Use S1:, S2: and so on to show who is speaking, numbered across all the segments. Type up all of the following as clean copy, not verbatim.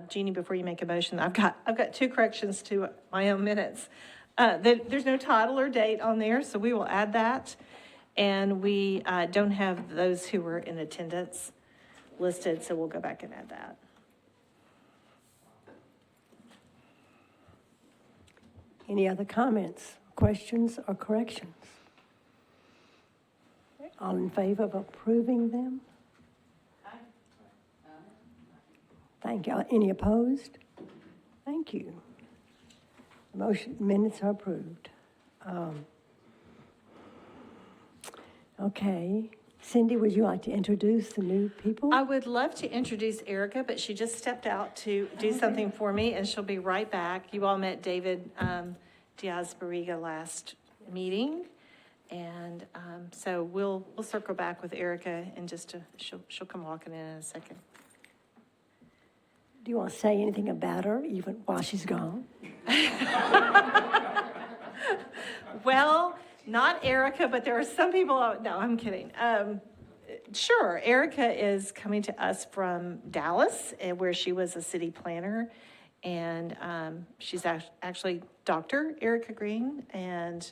S1: Jeannie, before you make a motion, I've got two corrections to my own minutes. There's no title or date on there, so we will add that. And we don't have those who were in attendance listed, so we'll go back and add that.
S2: Any other comments, questions, or corrections? All in favor of approving them? Thank you. Any opposed? Thank you. The motion minutes are approved. Okay. Cindy, would you like to introduce the new people?
S1: I would love to introduce Erica, but she just stepped out to do something for me, and she'll be right back. You all met David Diaz-Barriga last meeting, and so we'll circle back with Erica in she'll come walking in a second.
S2: Do you want to say anything about her, even while she's gone?
S1: Well, not Erica, but there are some people, no, I'm kidding. Sure, Erica is coming to us from Dallas, where she was a city planner, and she's actually Dr. Erica Green, and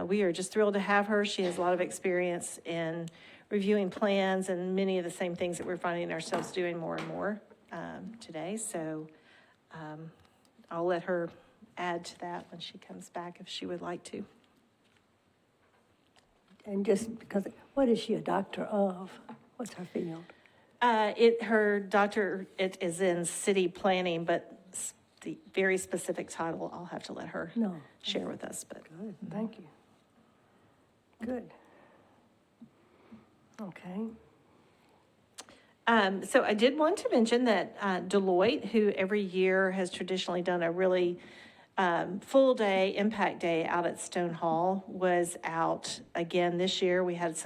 S1: we are just thrilled to have her. She has a lot of experience in reviewing plans and many of the same things that we're finding ourselves doing more and more today, so I'll let her add to that when she comes back if she would like to.
S2: And just because, what is she a doctor of? What's her field?
S1: Her doctor, it is in city planning, but the very specific title I'll have to let her share with us. But
S2: good, thank you. Good. Okay.
S1: So I did want to mention that Deloitte, who every year has traditionally done a really full day, impact day out at Stone Hall, was out again this year. We had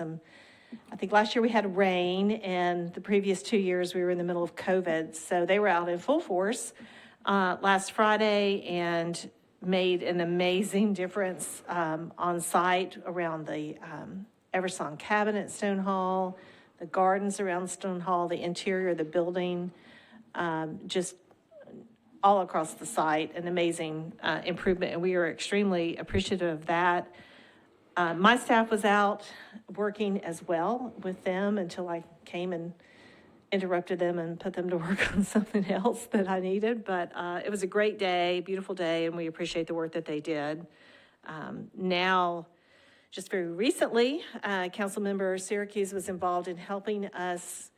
S1: I think last year we had rain, and the previous 2 years we were in the middle of COVID. So they were out in full force last Friday and made an amazing difference on site around the Eversong cabin at Stone Hall, the gardens around Stone Hall, the interior of the building, just all across the site, an amazing improvement, and we are extremely appreciative of that. My staff was out working as well with them until I came and interrupted them and put them to work on something else that I needed, but it was a great day, beautiful day, and we appreciate the work that they did. Now, just very recently, Councilmember Syracuse was involved in helping us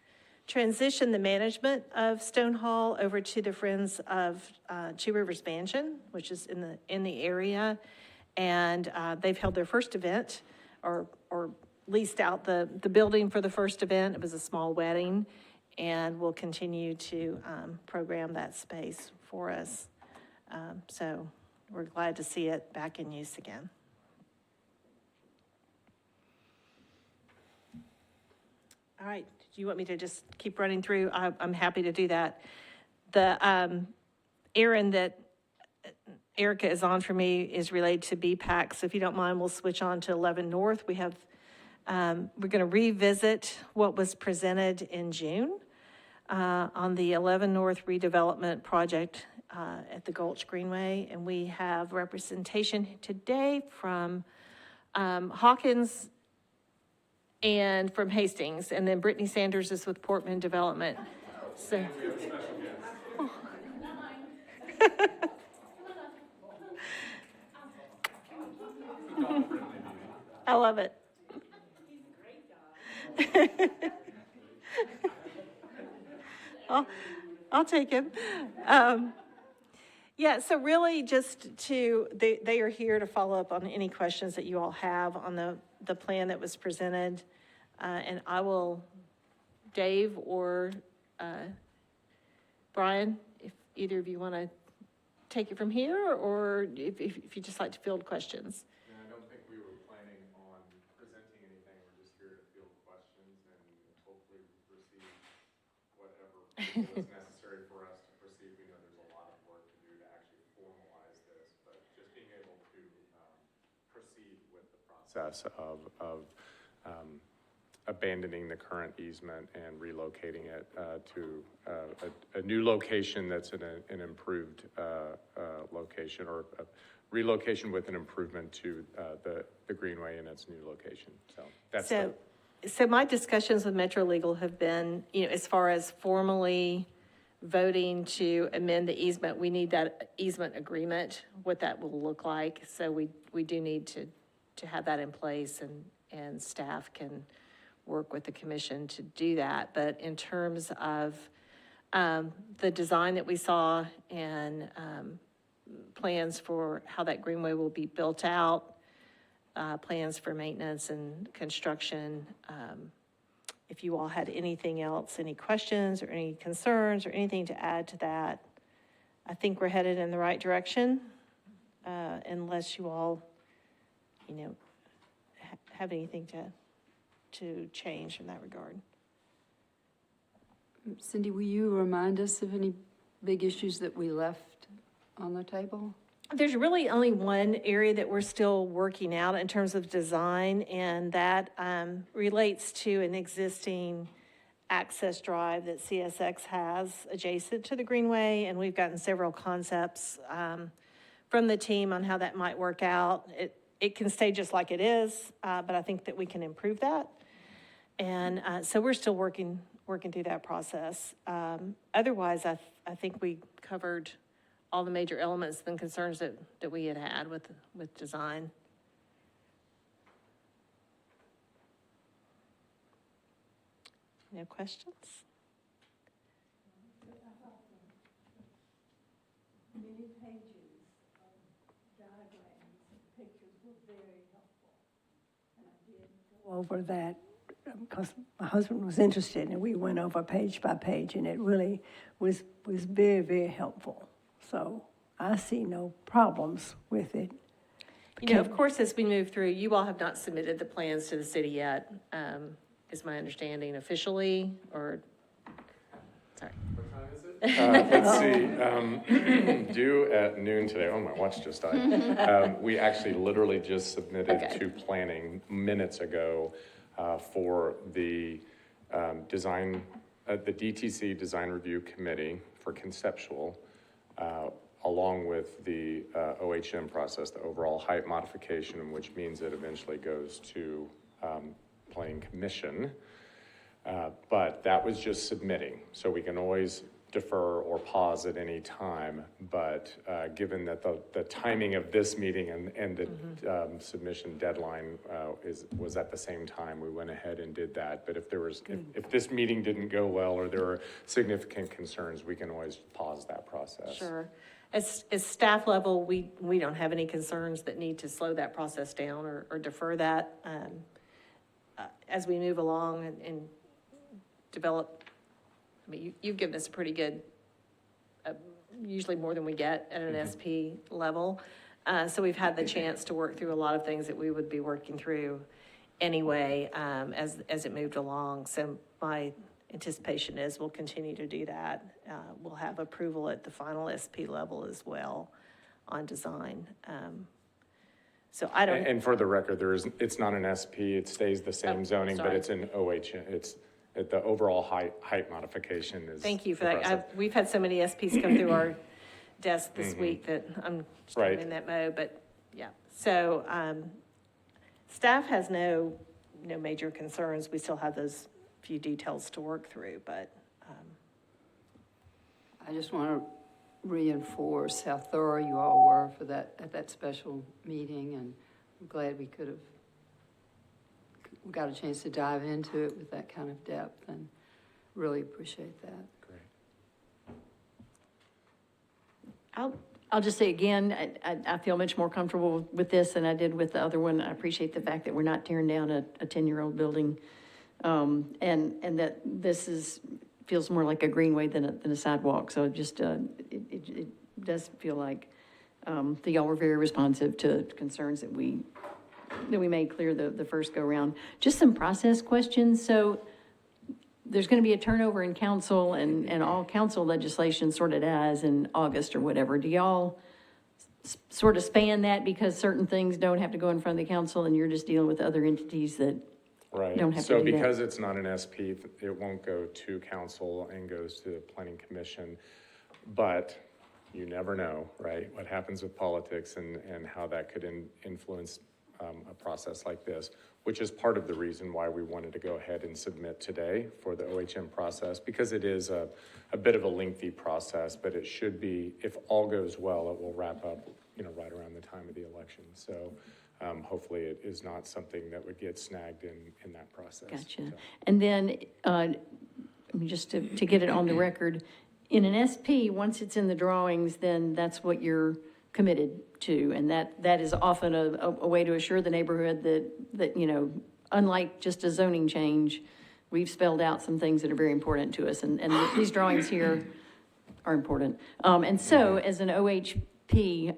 S1: transition the management of Stone Hall over to the Friends of Two Rivers Mansion, which is in the area, and they've held their first event, or leased out the building for the first event. It was a small wedding, and we'll continue to program that space for us. So we're glad to see it back in use again. All right. Do you want me to just keep running through? I'm happy to do that. The errand that Erica is on for me is related to BPAC. So if you don't mind, we'll switch on to 11 North. We're going to revisit what was presented in June on the 11 North redevelopment project at the Gulch Greenway. And we have representation today from Hawkins and from Hastings, and then Brittany Sanders is with Portman Development. So, oh. I love it. I'll take him. Yeah, so really just they are here to follow up on any questions that you all have on the plan that was presented. And I will, Dave or Brian, if either of you want to take it from here, or if you just like to field questions.
S3: No, I don't think we were planning on presenting anything. We're just here to field questions and hopefully receive whatever is necessary for us to proceed. We know there's a lot of work to do to actually formalize this, but just being able to proceed with the process of abandoning the current easement and relocating it to a new location that's in an improved location, or a relocation with an improvement to the Greenway in its new location. So that's
S1: So my discussions with Metro Legal have been, as far as formally voting to amend the easement, we need that easement agreement, what that will look like. So we do need to have that in place, and staff can work with the commission to do that. But in terms of the design that we saw and plans for how that greenway will be built out, plans for maintenance and construction, if you all had anything else, any questions or any concerns or anything to add to that, I think we're headed in the right direction, unless you all, have anything to change in that regard.
S4: Cindy, will you remind us of any big issues that we left on the table?
S1: There's really only one area that we're still working out in terms of design, and that relates to an existing access drive that CSX has adjacent to the Greenway, and we've gotten several concepts from the team on how that might work out. It can stay just like it is, but I think that we can improve that. And so we're still working through that process. Otherwise, I think we covered all the major elements and concerns that we had with design. No questions?
S2: Many pages of diagrams and pictures were very helpful. And I did go over that because my husband was interested, and we went over page by page, and it really was very, very helpful. So I see no problems with it.
S1: Of course, as we move through, you all have not submitted the plans to the city yet, is my understanding officially, or, sorry.
S3: What time is it? Let's see, due at noon today. Oh, my watch just died. We actually literally just submitted to planning minutes ago for the design, the DTC Design Review Committee for conceptual, along with the OHM process, the overall height modification, which means it eventually goes to Planning Commission. But that was just submitting, so we can always defer or pause at any time. But given that the timing of this meeting and the submission deadline was at the same time, we went ahead and did that. But if this meeting didn't go well, or there were significant concerns, we can always pause that process.
S1: Sure. As staff level, we don't have any concerns that need to slow that process down or defer that. As we move along and develop, I mean, you've given us a pretty good, usually more than we get at an SP level. So we've had the chance to work through a lot of things that we would be working through anyway, as it moved along. So my anticipation is we'll continue to do that. We'll have approval at the final SP level as well on design. So I don't.
S3: And for the record, it's not an SP, it stays the same zoning,
S1: sorry.
S3: but it's an OH, the overall height modification is.
S1: Thank you for
S3: progressive.
S1: that. We've had so many SPs come through our desk this week that I'm just
S3: Right.
S1: in that mode, but yeah. So staff has no major concerns. We still have those few details to work through, but.
S4: I just want to reinforce how thorough you all were for that, at that special meeting, and I'm glad we got a chance to dive into it with that kind of depth, and really appreciate that.
S3: Great.
S5: I'll just say again, I feel much more comfortable with this than I did with the other one. I appreciate the fact that we're not tearing down a 10-year-old building, and that this feels more like a greenway than a sidewalk. So just it does feel like that y'all were very responsive to concerns that we made clear the first go round. Just some process questions. So there's going to be a turnover in council, and all council legislation sorted as in August or whatever. Do y'all sort of span that because certain things don't have to go in front of the council and you're just dealing with other entities that
S3: Right.
S5: don't have to
S3: So
S5: do that.
S3: because it's not an SP, it won't go to council and goes to the planning commission. But you never know, right? What happens with politics and how that could influence a process like this, which is part of the reason why we wanted to go ahead and submit today for the OHM process, because it is a bit of a lengthy process, but it should be, if all goes well, it will wrap up, right around the time of the election. So hopefully it is not something that would get snagged in that process.
S5: Gotcha.
S3: So.
S5: And then, just to get it on the record, in an SP, once it's in the drawings, then that's what you're committed to. And that is often a way to assure the neighborhood that, unlike just a zoning change, we've spelled out some things that are very important to us. And these drawings here are important. And so as an OHP,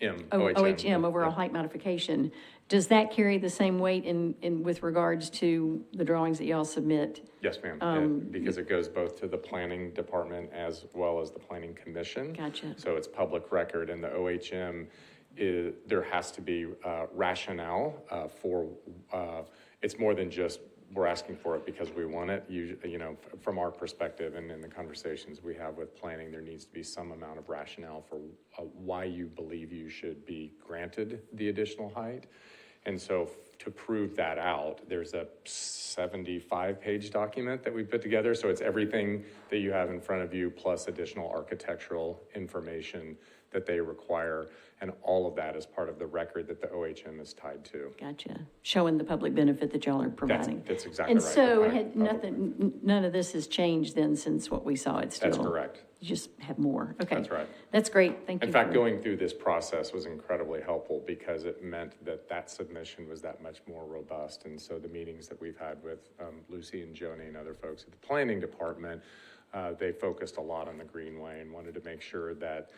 S5: OHM, overall height modification, does that carry the same weight in with regards to the drawings that y'all submit?
S3: Yes, ma'am, because it goes both to the planning department as well as the planning commission.
S5: Gotcha.
S3: So it's public record, and the OHM, there has to be rationale for, it's more than just we're asking for it because we want it. From our perspective and in the conversations we have with planning, there needs to be some amount of rationale for why you believe you should be granted the additional height. And so to prove that out, there's a 75-page document that we put together. So it's everything that you have in front of you, plus additional architectural information that they require. And all of that is part of the record that the OHM is tied to.
S5: Gotcha. Showing the public benefit that y'all are providing.
S3: That's exactly
S5: And
S3: right.
S5: so none of this has changed then since what we saw. It's still.
S3: That's correct.
S5: You just have more. Okay.
S3: That's right.
S5: That's great. Thank you.
S3: In fact, going through this process was incredibly helpful because it meant that submission was that much more robust. And so the meetings that we've had with Lucy and Joni and other folks at the planning department, they focused a lot on the Greenway and wanted to make sure that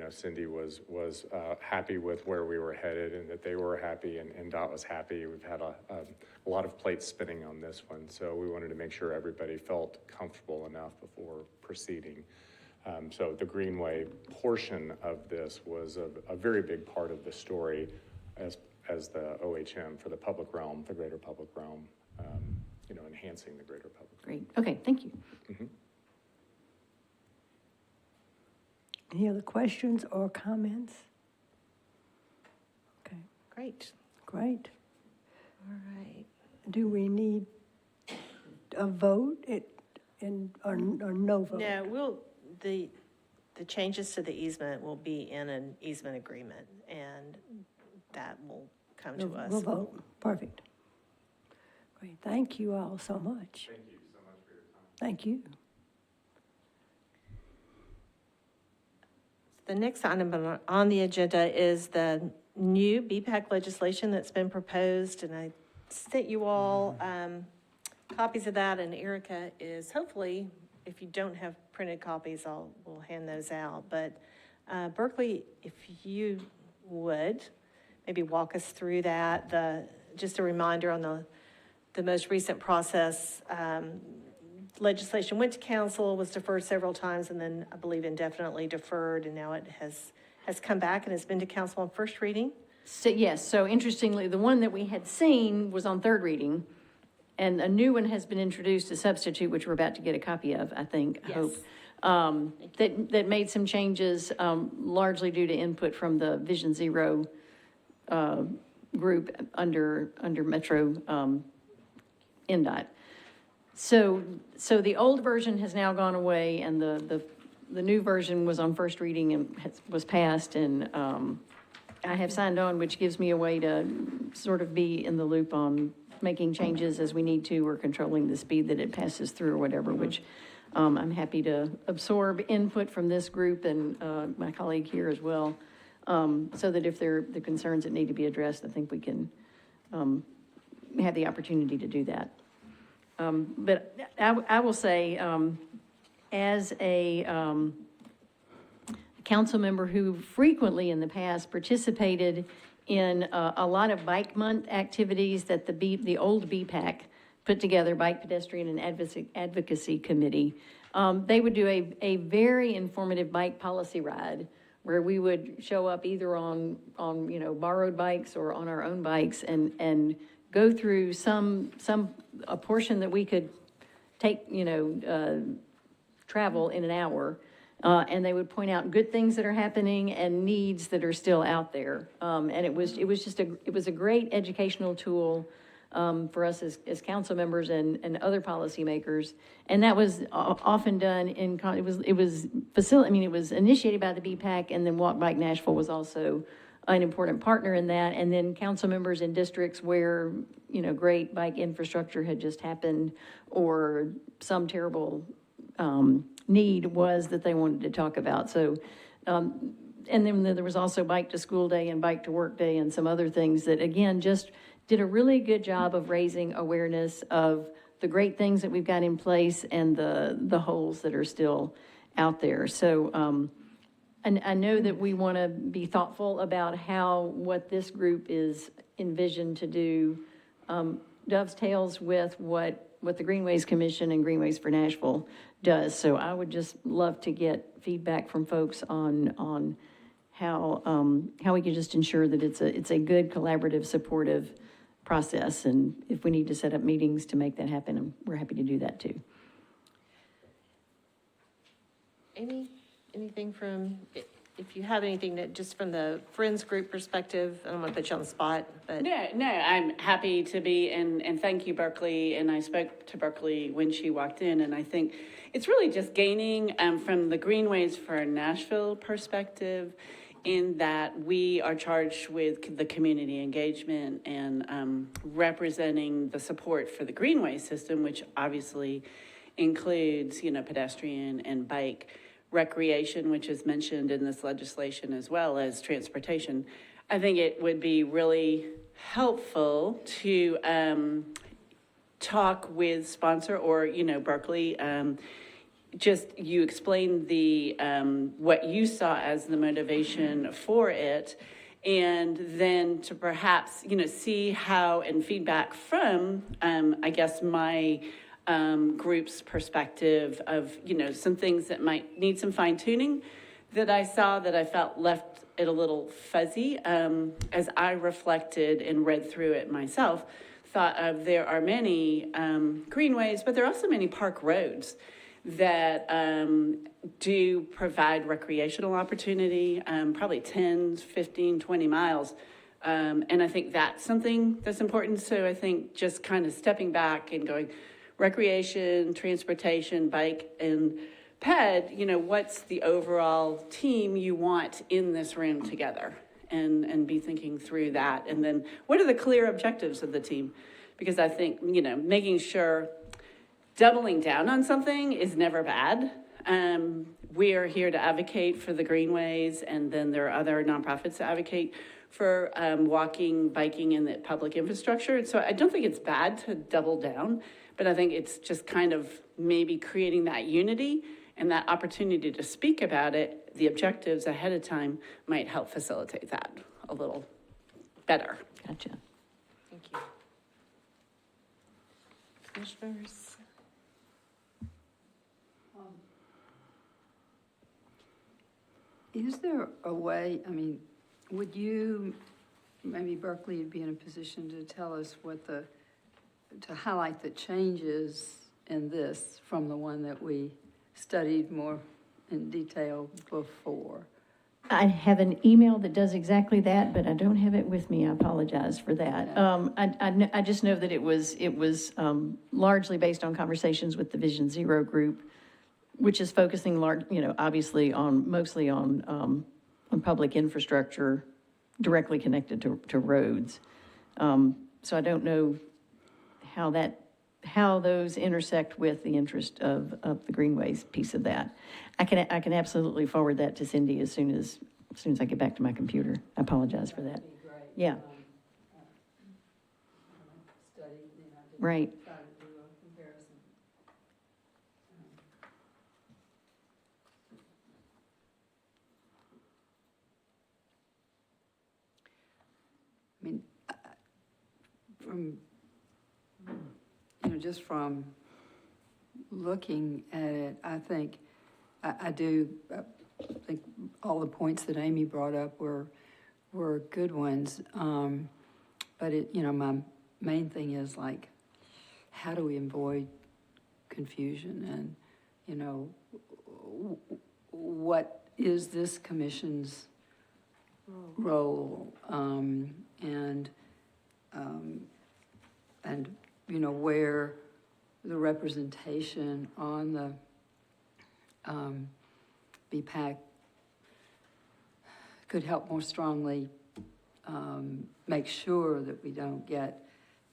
S3: Cindy was happy with where we were headed and that they were happy and Dot was happy. We've had a lot of plates spinning on this one, so we wanted to make sure everybody felt comfortable enough before proceeding. So the Greenway portion of this was a very big part of the story as the OHM for the public realm, the greater public realm, enhancing the greater public realm.
S5: Great. Okay, thank you.
S3: Mm-hmm.
S2: Any other questions or comments? Okay,
S1: Great.
S2: great.
S1: All right.
S2: Do we need a vote or no vote?
S1: No, the changes to the easement will be in an easement agreement, and that will come to us.
S2: We'll vote. Perfect. Great. Thank you all so much.
S3: Thank you so much for your time.
S2: Thank you.
S1: The next item on the agenda is the new BPAC legislation that's been proposed, and I sent you all copies of that, and Erica is hopefully, if you don't have printed copies, we'll hand those out. But Berkeley, if you would, maybe walk us through that. Just a reminder on the most recent process, legislation went to council, was deferred several times, and then I believe indefinitely deferred, and now it has come back and has been to council on first reading.
S5: So, yes, so interestingly, the one that we had seen was on third reading, and a new one has been introduced, a substitute, which we're about to get a copy of, I think, I hope. That made some changes, largely due to input from the Vision Zero group under Metro NDOT. So the old version has now gone away, and the new version was on first reading and was passed, and I have signed on, which gives me a way to sort of be in the loop on making changes as we need to, or controlling the speed that it passes through or whatever, which I'm happy to absorb input from this group and my colleague here as well, so that if there are the concerns that need to be addressed, I think we can have the opportunity to do that. But I will say, as a council member who frequently in the past participated in a lot of bike month activities that the old BPAC put together, Bike Pedestrian and Advocacy Committee, they would do a very informative bike policy ride where we would show up either on borrowed bikes or on our own bikes and go through a portion that we could take, travel in an hour, and they would point out good things that are happening and needs that are still out there. And it was a great educational tool for us as council members and other policymakers. And that was often done it was initiated by the BPAC, and then Walk Bike Nashville was also an important partner in that. And then council members in districts where, great bike infrastructure had just happened, or some terrible need was that they wanted to talk about. So, and then there was also Bike to School Day and Bike to Work Day and some other things that, again, just did a really good job of raising awareness of the great things that we've got in place and the holes that are still out there. So, and I know that we want to be thoughtful about what this group is envisioned to do dovetails with what the Greenways Commission and Greenways for Nashville does. So I would just love to get feedback from folks on how we can just ensure that it's a good, collaborative, supportive process. And if we need to set up meetings to make that happen, we're happy to do that too.
S1: Anything from, if you have anything that, just from the Friends group perspective, I don't want to put you on the spot, but.
S6: No, I'm happy to be, and thank you, Berkeley. And I spoke to Berkeley when she walked in, and I think it's really just gaining from the Greenways for Nashville perspective, in that we are charged with the community engagement and representing the support for the Greenway system, which obviously includes, pedestrian and bike recreation, which is mentioned in this legislation, as well as transportation. I think it would be really helpful to talk with sponsor or, Berkeley. Just you explained the what you saw as the motivation for it, and then to perhaps see how, and feedback from I guess my group's perspective of some things that might need some fine tuning that I saw that I felt left it a little fuzzy as I reflected and read through it myself. Thought of there are many greenways, but there are also many park roads that do provide recreational opportunity, probably 10, 15, 20 miles. And I think that's something that's important. So I think just kind of stepping back and going, recreation, transportation, bike, and ped, what's the overall team you want in this room together? And be thinking through that. And then what are the clear objectives of the team? Because I think, making sure doubling down on something is never bad. We are here to advocate for the Greenways, and then there are other nonprofits that advocate for walking, biking, and the public infrastructure. And so I don't think it's bad to double down, but I think it's just kind of maybe creating that unity and that opportunity to speak about it, the objectives ahead of time, might help facilitate that a little better.
S5: Gotcha.
S1: Thank you. Commissioners?
S4: Is there a way, would you, maybe Berkeley, be in a position to tell us to highlight the changes in this from the one that we studied more in detail before?
S5: I have an email that does exactly that, but I don't have it with me. I apologize for that. I just know that it was largely based on conversations with the Vision Zero group, which is focusing obviously mostly on public infrastructure directly connected to roads. So I don't know how those intersect with the interest of the Greenways piece of that. I can absolutely forward that to Cindy as soon as I get back to my computer. I apologize for that.
S4: That'd be great.
S5: Yeah.
S4: Study,
S5: Right.
S4: try to do a comparison. From just from looking at it, I think I think all the points that Amy brought up were good ones. But my main thing is like, how do we avoid confusion? And, you know, what is this commission's role? And, you know, where the representation on the BPAC could help more strongly make sure that we don't get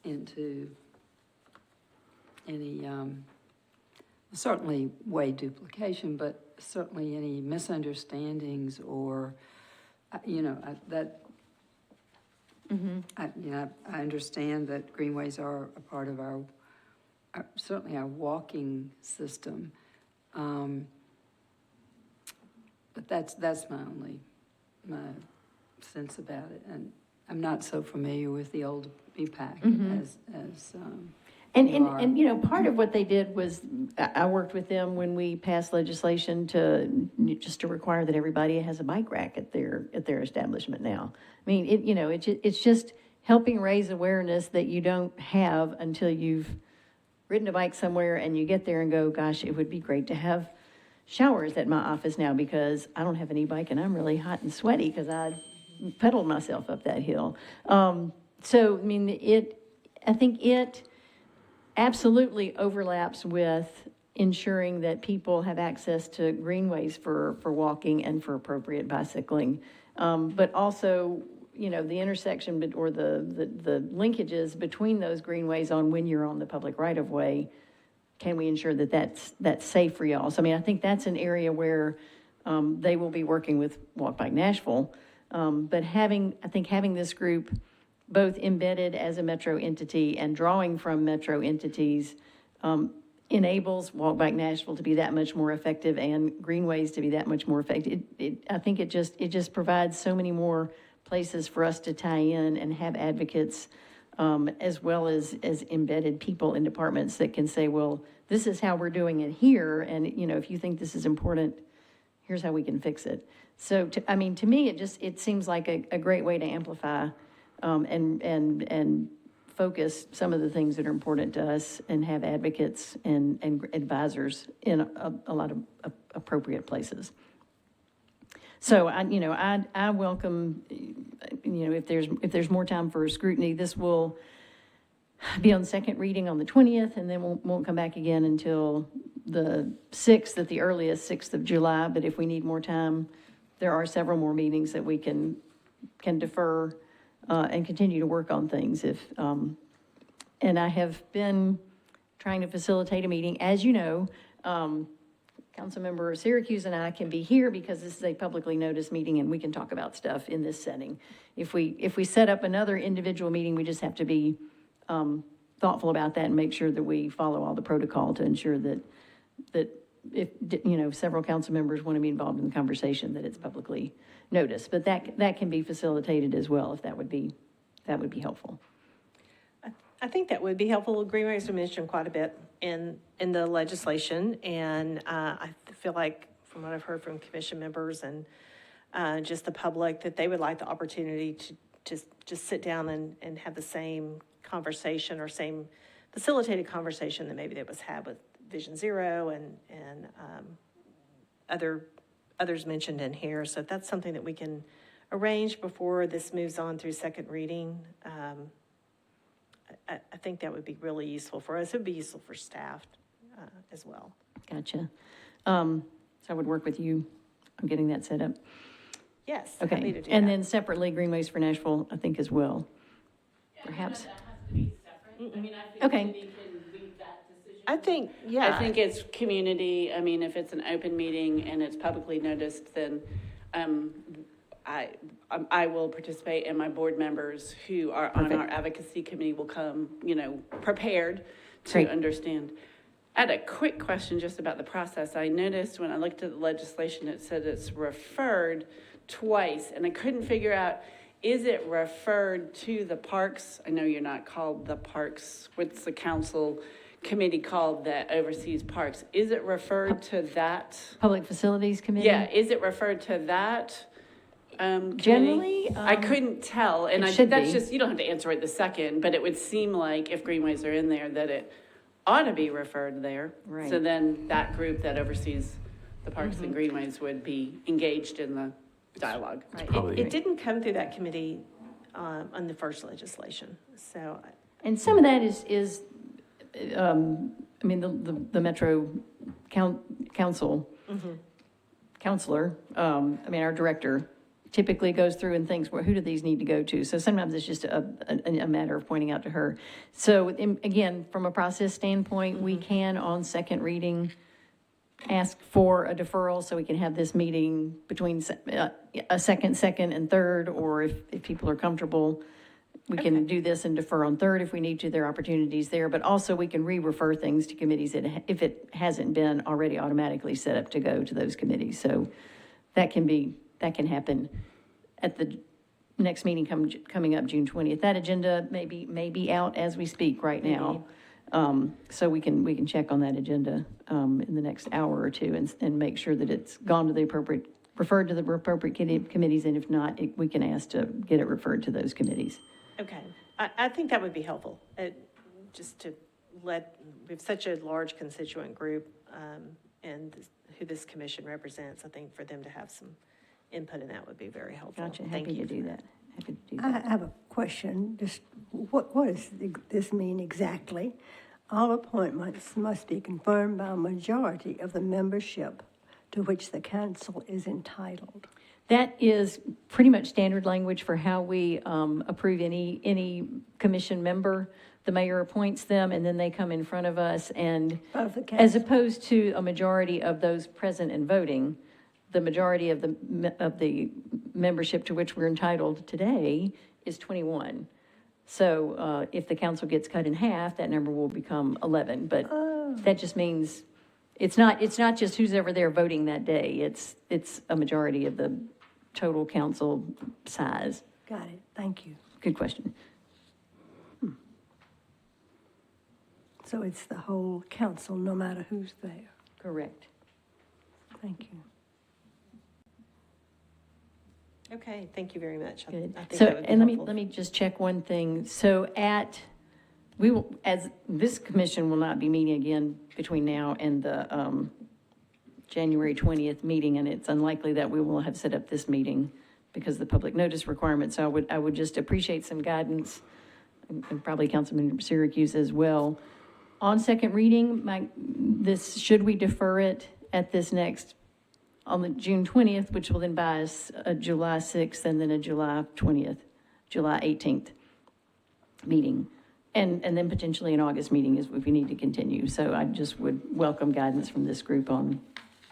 S4: into any, certainly way duplication, but certainly any misunderstandings or, you know, that, I understand that Greenways are a part of our certainly our walking system. But that's my sense about it. And I'm not so familiar with the old BPAC as you are.
S5: And, you know, part of what they did was, I worked with them when we passed legislation just to require that everybody has a bike rack at their establishment now. I mean, it's just helping raise awareness that you don't have until you've ridden a bike somewhere and you get there and go, gosh, it would be great to have showers at my office now because I don't have an e-bike and I'm really hot and sweaty because I pedaled myself up that hill. So, I mean, I think it absolutely overlaps with ensuring that people have access to greenways for walking and for appropriate bicycling. But also, you know, the intersection or the linkages between those greenways on when you're on the public right-of-way, can we ensure that that's safe for y'all? So, I mean, I think that's an area where they will be working with Walk Bike Nashville. But having this group both embedded as a metro entity and drawing from metro entities enables Walk Bike Nashville to be that much more effective and Greenways to be that much more effective. I think it just provides so many more places for us to tie in and have advocates as well as embedded people in departments that can say, well, this is how we're doing it here. And, you know, if you think this is important, here's how we can fix it. So, to me, it seems like a great way to amplify and focus some of the things that are important to us and have advocates and advisors in a lot of appropriate places. So I welcome, if there's more time for scrutiny, this will be on second reading on the 20th, and then won't come back again until the 6th at the earliest, 6th of July. But if we need more time, there are several more meetings that we can defer and continue to work on things. And I have been trying to facilitate a meeting, as you know. Councilmember Syracuse and I can be here because this is a publicly noticed meeting and we can talk about stuff in this setting. If we set up another individual meeting, we just have to be thoughtful about that and make sure that we follow all the protocol to ensure that if, several council members want to be involved in the conversation, that it's publicly noticed. But that can be facilitated as well, if that would be helpful.
S1: I think that would be helpful. Greenways was mentioned quite a bit in the legislation, and I feel like from what I've heard from commission members and just the public, that they would like the opportunity to just sit down and have the same conversation or same facilitated conversation that maybe that was had with Vision Zero and others mentioned in here. So if that's something that we can arrange before this moves on through second reading, I think that would be really useful for us. It would be useful for staff as well.
S5: Gotcha. So I would work with you on getting that set up.
S1: Yes.
S5: Okay.
S1: Happy to do
S5: and
S1: that.
S5: then separately, Greenways for Nashville, I think as well. Perhaps.
S6: That has to be separate. I mean, I think
S5: Okay.
S6: we can leave that decision.
S1: I think, yeah.
S6: I think it's community. I mean, if it's an open meeting and it's publicly noticed, then I will participate, and my board members who are on our advocacy committee will come, prepared to
S5: Great.
S6: understand. I had a quick question just about the process. I noticed when I looked at the legislation, it said it's referred twice, and I couldn't figure out, is it referred to the parks? I know you're not called the parks. What's the council committee called that oversees parks? Is it referred to that?
S5: Public Facilities Committee?
S6: Yeah, is it referred to that committee?
S5: Generally,
S6: I couldn't tell, and
S5: it
S6: I
S5: should
S6: think that's
S5: be.
S6: just, you don't have to answer right this second, but it would seem like if Greenways are in there, that it ought to be referred there. So
S5: Right.
S6: then that group that oversees the parks and greenways would be engaged in the dialogue.
S1: Right.
S7: probably-
S1: It didn't come through that committee on the first legislation, so,
S5: And some of that is, I mean, the Metro Council, counselor, I mean, our director typically goes through and thinks, well, who do these need to go to? So sometimes it's just a matter of pointing out to her. So again, from a process standpoint, we can on second reading ask for a deferral so we can have this meeting between a second, and third, or if people are comfortable, we can do this and defer on third if we need to. There are opportunities there, but also we can re-refer things to committees if it hasn't been already automatically set up to go to those committees. So that can happen at the next meeting coming up June 20th. That agenda may be out as we speak right now. So we can check on that agenda in the next hour or two and make sure that it's gone to the appropriate, referred to the appropriate committees, and if not, we can ask to get it referred to those committees.
S1: okay. I think that would be helpful, just to we have such a large constituent group, and who this commission represents. I think for them to have some input in that would be very helpful.
S5: Gotcha,
S1: Thank
S5: happy
S1: you
S5: to
S1: for
S5: do that. Happy to do
S2: I
S5: that.
S2: have a question, just what does this mean exactly? All appointments must be confirmed by a majority of the membership to which the council is entitled.
S5: That is pretty much standard language for how we approve any commission member. The mayor appoints them, and then they come in front of us, and
S2: Of the
S5: as
S2: council.
S5: opposed to a majority of those present and voting, the majority of the membership to which we're entitled today is 21. So if the council gets cut in half, that number will become 11. But that just means it's not just who's ever there voting that day. It's a majority of the total council size.
S2: Got it, thank you.
S5: Good question.
S2: So it's the whole council, no matter who's there.
S5: Correct.
S2: Thank you.
S1: Okay, thank you very much.
S5: Good.
S1: I think
S5: So,
S1: that would be
S5: and
S1: helpful.
S5: let me just check one thing. So as this commission will not be meeting again between now and the January 20th meeting, and it's unlikely that we will have set up this meeting because of the public notice requirement. So I would just appreciate some guidance, and probably Councilman Syracuse as well. On second reading, should we defer it at this next, on the June 20th, which will then buy us a July 6th and then a July 18th meeting, and then potentially an August meeting if we need to continue. So I just would welcome guidance from this group on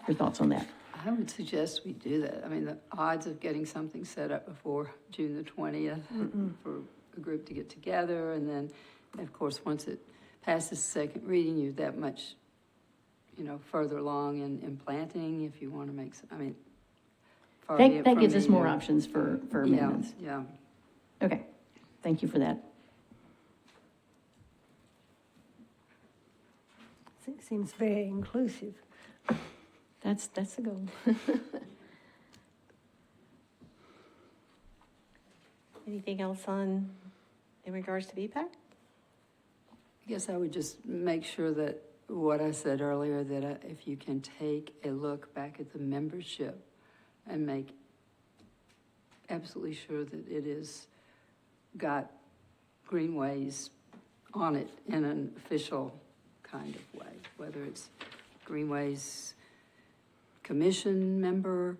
S5: your thoughts on that.
S4: I would suggest we do that. I mean, the odds of getting something set up before June the 20th for a group to get together, and then, of course, once it passes second reading, you're that much, further along in planting if you want to make, far be it
S5: That
S4: from
S5: gives us
S4: me
S5: more
S4: to-
S5: options for amendments.
S4: Yeah.
S5: Okay, thank you for that.
S2: Seems very inclusive.
S5: That's the goal.
S1: Anything else in regards to BPAC?
S4: I guess I would just make sure that what I said earlier, that if you can take a look back at the membership and make absolutely sure that it is got Greenways on it in an official kind of way, whether it's Greenways Commission member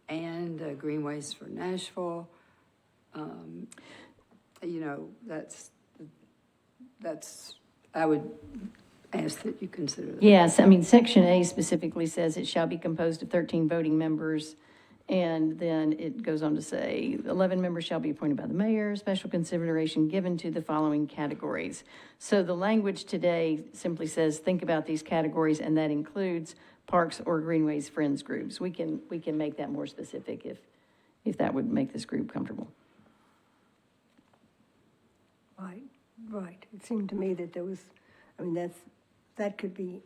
S4: and Greenways for Nashville. That's, I would ask that you consider that.
S5: Yes, I mean, Section A specifically says it shall be composed of 13 voting members, and then it goes on to say, 11 members shall be appointed by the mayor, special consideration given to the following categories. So the language today simply says, think about these categories, and that includes parks or Greenways Friends groups. We can make that more specific if that would make this group comfortable.
S2: Right. It seemed to me that there was, that could be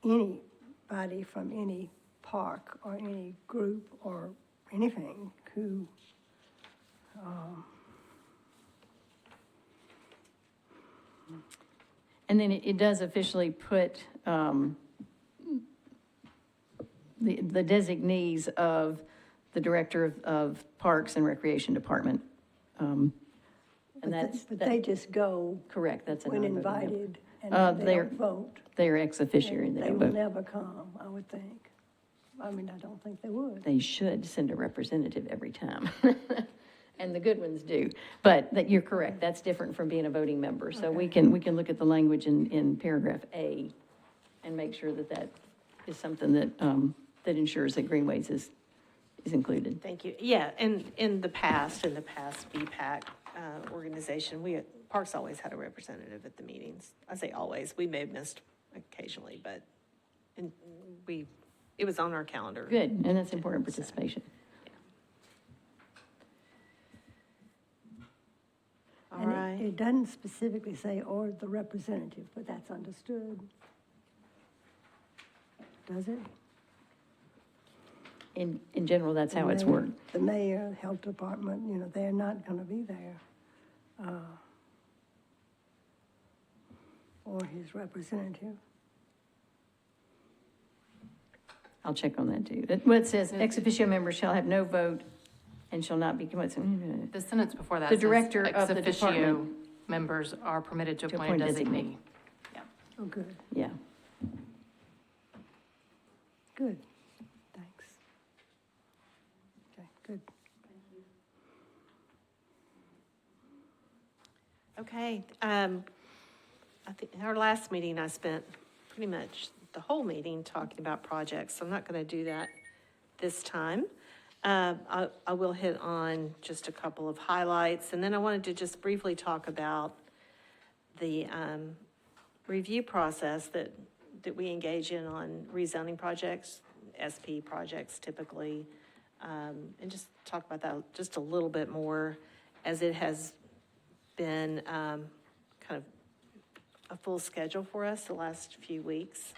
S2: anybody from any park or any group or anything, who,
S5: And then it does officially put the designees of the Director of Parks and Recreation Department. And that's,
S2: but they just go
S5: correct, that's a
S2: when
S5: non-voting member.
S2: invited, and they
S5: they're-
S2: don't vote.
S5: They are ex officio,
S2: And
S5: they
S2: they
S5: don't
S2: will
S5: vote.
S2: never come, I would think. I mean, I don't think they would.
S5: They should send a representative every time. And the good ones do. But that, you're correct, that's different from being a voting member. So we can look at the language in paragraph A and make sure that that is something that, that ensures that Greenways is included.
S1: Thank you. Yeah, and in the past BPAC organization, Parks always had a representative at the meetings. I say always, we may have missed occasionally, but it was on our calendar.
S5: Good, and that's important participation.
S1: All
S2: And
S1: right.
S2: it doesn't specifically say, or the representative, but that's understood. Does it?
S5: In general, that's how it's
S2: The mayor-
S5: worked.
S2: The mayor, health department, you know, they're not gonna be there. Or his representative.
S5: I'll check on that too. What it says, ex officio members shall have no vote and shall not be, what's,
S7: The sentence before that
S5: The
S7: says
S5: director of the
S7: ex officio
S5: department
S7: members are permitted to
S5: to
S7: appoint a
S5: appoint
S7: designee.
S2: Oh, good,
S5: yeah.
S2: good. Thanks. Okay, good.
S1: Okay, I think our last meeting, I spent pretty much the whole meeting talking about projects, so I'm not going to do that this time. I will hit on just a couple of highlights, and then I wanted to just briefly talk about the review process that we engage in on rezoning projects, SP projects typically, and just talk about that just a little bit more, as it has been kind of a full schedule for us the last few weeks,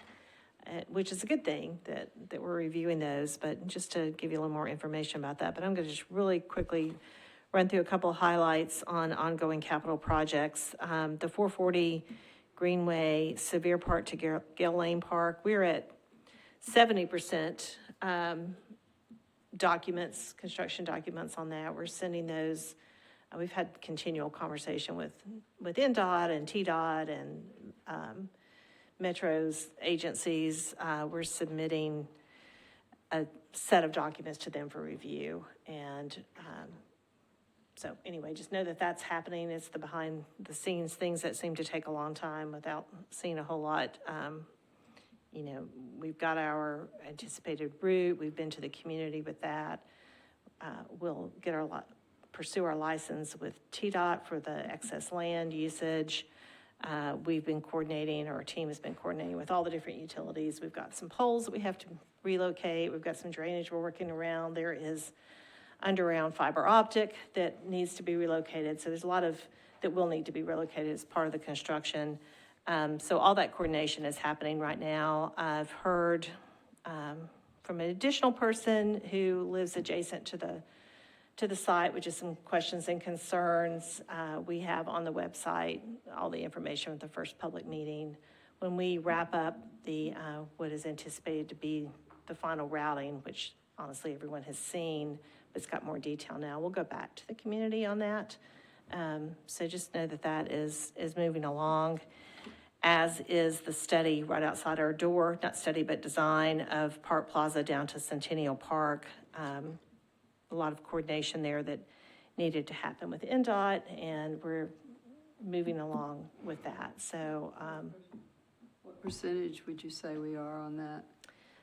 S1: which is a good thing that we're reviewing those, but just to give you a little more information about that. But I'm going to just really quickly run through a couple of highlights on ongoing capital projects. The 440 Greenway, Sevier Park to Gale Lane Park, we're at 70% documents, construction documents on that. We're sending those. We've had continual conversation with NDOT and TDOT and Metro's agencies. We're submitting a set of documents to them for review. And so anyway, just know that that's happening. It's the behind the scenes things that seem to take a long time without seeing a whole lot. You know, we've got our anticipated route. We've been to the community with that. We'll get pursue our license with TDOT for the excess land usage. We've been coordinating, or our team has been coordinating with all the different utilities. We've got some poles that we have to relocate. We've got some drainage we're working around. There is underground fiber optic that needs to be relocated. So there's a lot of that will need to be relocated as part of the construction. So all that coordination is happening right now. I've heard from an additional person who lives adjacent to the site, which is some questions and concerns. We have on the website all the information with the first public meeting. When we wrap up the what is anticipated to be the final routing, which honestly everyone has seen, but it's got more detail now, we'll go back to the community on that. So just know that that is moving along, as is the study right outside our door, not study, but design of Park Plaza down to Centennial Park. A lot of coordination there that needed to happen with NDOT, and we're moving along with that. So
S4: What percentage would you say we are on that?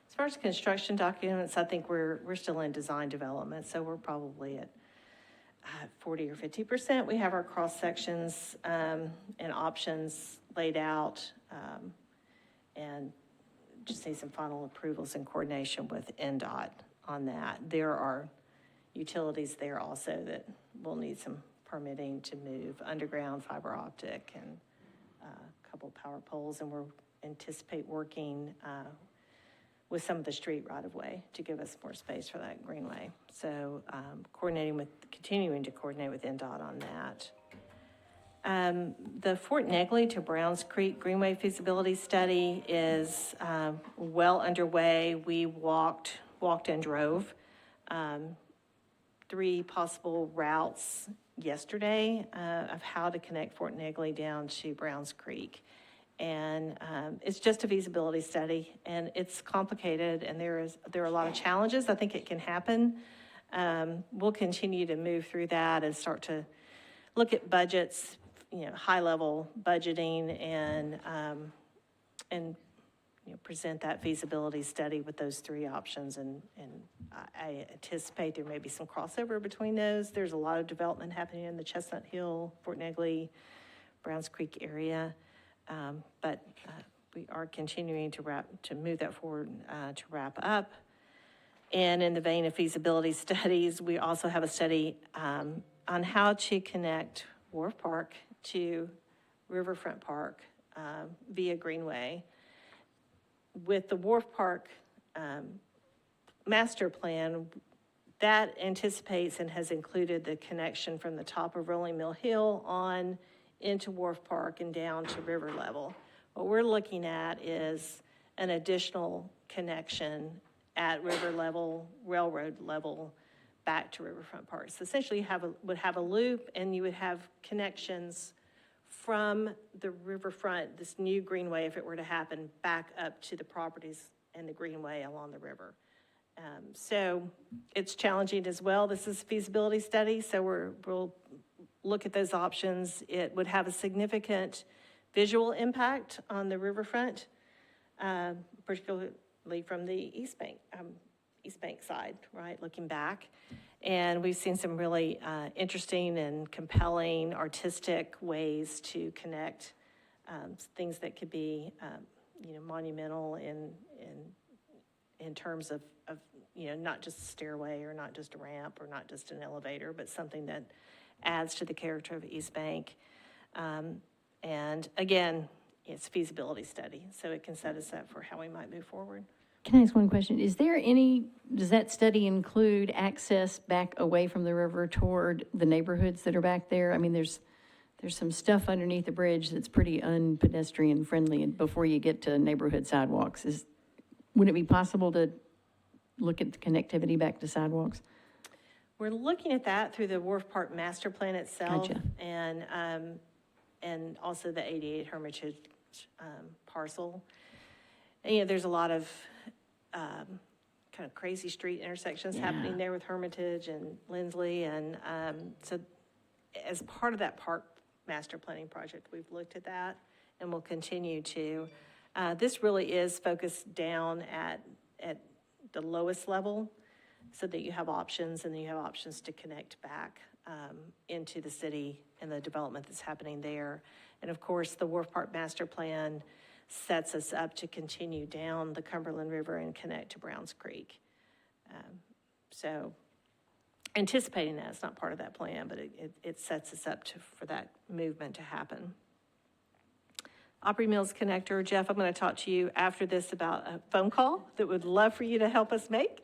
S1: as far as construction documents, I think we're still in design development, so we're probably at 40 or 50%. We have our cross sections and options laid out, and just need some final approvals and coordination with NDOT on that. There are utilities there also that will need some permitting to move underground fiber optic and a couple power poles, and we're anticipate working with some of the street right-of-way to give us more space for that greenway. So continuing to coordinate with NDOT on that. The Fort Negley to Browns Creek Greenway feasibility study is well underway. We walked and drove 3 possible routes yesterday of how to connect Fort Negley down to Browns Creek. And it's just a feasibility study, and it's complicated, and there are a lot of challenges. I think it can happen. We'll continue to move through that and start to look at budgets, high-level budgeting, and present that feasibility study with those 3 options. And I anticipate there may be some crossover between those. There's a lot of development happening in the Chestnut Hill, Fort Negley, Browns Creek area. But we are continuing to move that forward to wrap up. And in the vein of feasibility studies, we also have a study on how to connect Wharf Park to Riverfront Park via Greenway. With the Wharf Park master plan, that anticipates and has included the connection from the top of Rolling Mill Hill on into Wharf Park and down to river level. What we're looking at is an additional connection at river level, railroad level, back to Riverfront Park. So essentially you would have a loop, and you would have connections from the riverfront, this new greenway, if it were to happen, back up to the properties and the greenway along the river. So it's challenging as well. This is a feasibility study, so we'll look at those options. It would have a significant visual impact on the riverfront, particularly from the East Bank side, right, looking back. And we've seen some really interesting and compelling artistic ways to connect things that could be, monumental in terms of, not just a stairway or not just a ramp or not just an elevator, but something that adds to the character of East Bank. And again, it's a feasibility study, so it can set us up for how we might move forward.
S5: Can I ask one question? Does that study include access back away from the river toward the neighborhoods that are back there? I mean, there's some stuff underneath the bridge that's pretty unpedestrian friendly before you get to neighborhood sidewalks. Would it be possible to look at the connectivity back to sidewalks?
S1: We're looking at that through the Wharf Park master plan itself.
S5: Gotcha.
S1: And also the 88 Hermitage parcel. And, there's a lot of kind of crazy street intersections happening there with Hermitage and Lindsley. And so as part of that park master planning project, we've looked at that and we'll continue to. This really is focused down at the lowest level so that you have options, and then you have options to connect back into the city and the development that's happening there. And of course, the Wharf Park master plan sets us up to continue down the Cumberland River and connect to Browns Creek. So anticipating that, it's not part of that plan, but it sets us up for that movement to happen. Opry Mills Connector, Jeff, I'm going to talk to you after this about a phone call that would love for you to help us make.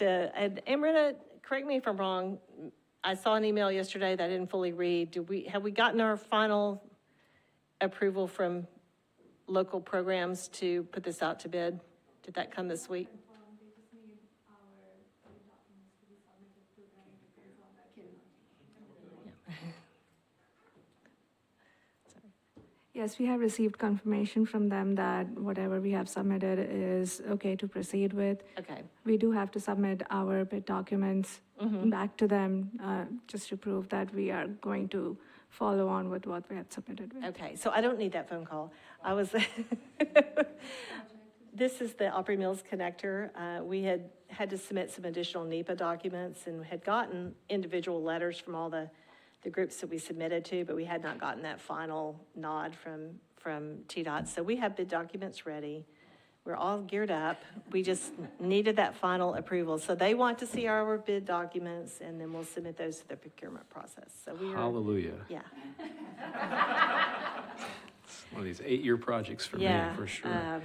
S1: And Marina, correct me if I'm wrong, I saw an email yesterday that I didn't fully read. Have we gotten our final approval from local programs to put this out to bid? Did that come this week?
S8: Yes, we have received confirmation from them that whatever we have submitted is okay to proceed with.
S1: Okay.
S8: We do have to submit our bid documents back to them just to prove that we are going to follow on with what we have submitted with.
S1: Okay, so I don't need that phone call. This is the Opry Mills Connector. We had to submit some additional NEPA documents and had gotten individual letters from all the groups that we submitted to, but we had not gotten that final nod from TDOT. So we have bid documents ready. We're all geared up. We just needed that final approval. So they want to see our bid documents, and then we'll submit those to the procurement process. So we are.
S9: Hallelujah.
S1: Yeah.
S9: It's one of these 8-year projects for me, for sure.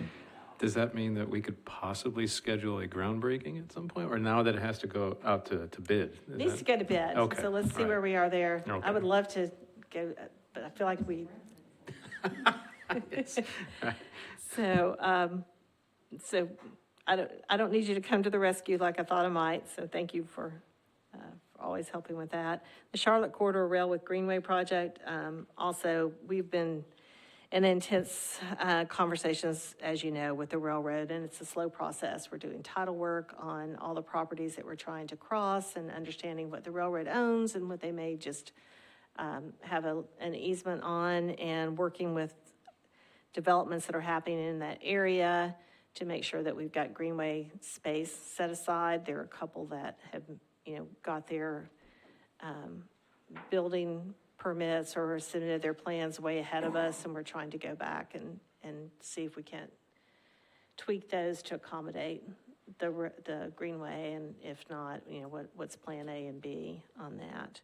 S9: Does that mean that we could possibly schedule a groundbreaking at some point, or now that it has to go out to bid? Is
S1: Needs
S9: that-
S1: to go to bid,
S9: Okay,
S1: so let's see
S9: all
S1: where
S9: right.
S1: we are there. I
S9: Okay.
S1: would love to go, but I feel like we. So I don't need you to come to the rescue like I thought I might, so thank you for always helping with that. The Charlotte Corridor Rail with Greenway project, also, we've been in intense conversations, as you know, with the railroad, and it's a slow process. We're doing title work on all the properties that we're trying to cross and understanding what the railroad owns and what they may just have an easement on, and working with developments that are happening in that area to make sure that we've got greenway space set aside. There are a couple that have, got their building permits or submitted their plans way ahead of us, and we're trying to go back and see if we can't tweak those to accommodate the greenway, and if not, what's plan A and B on that.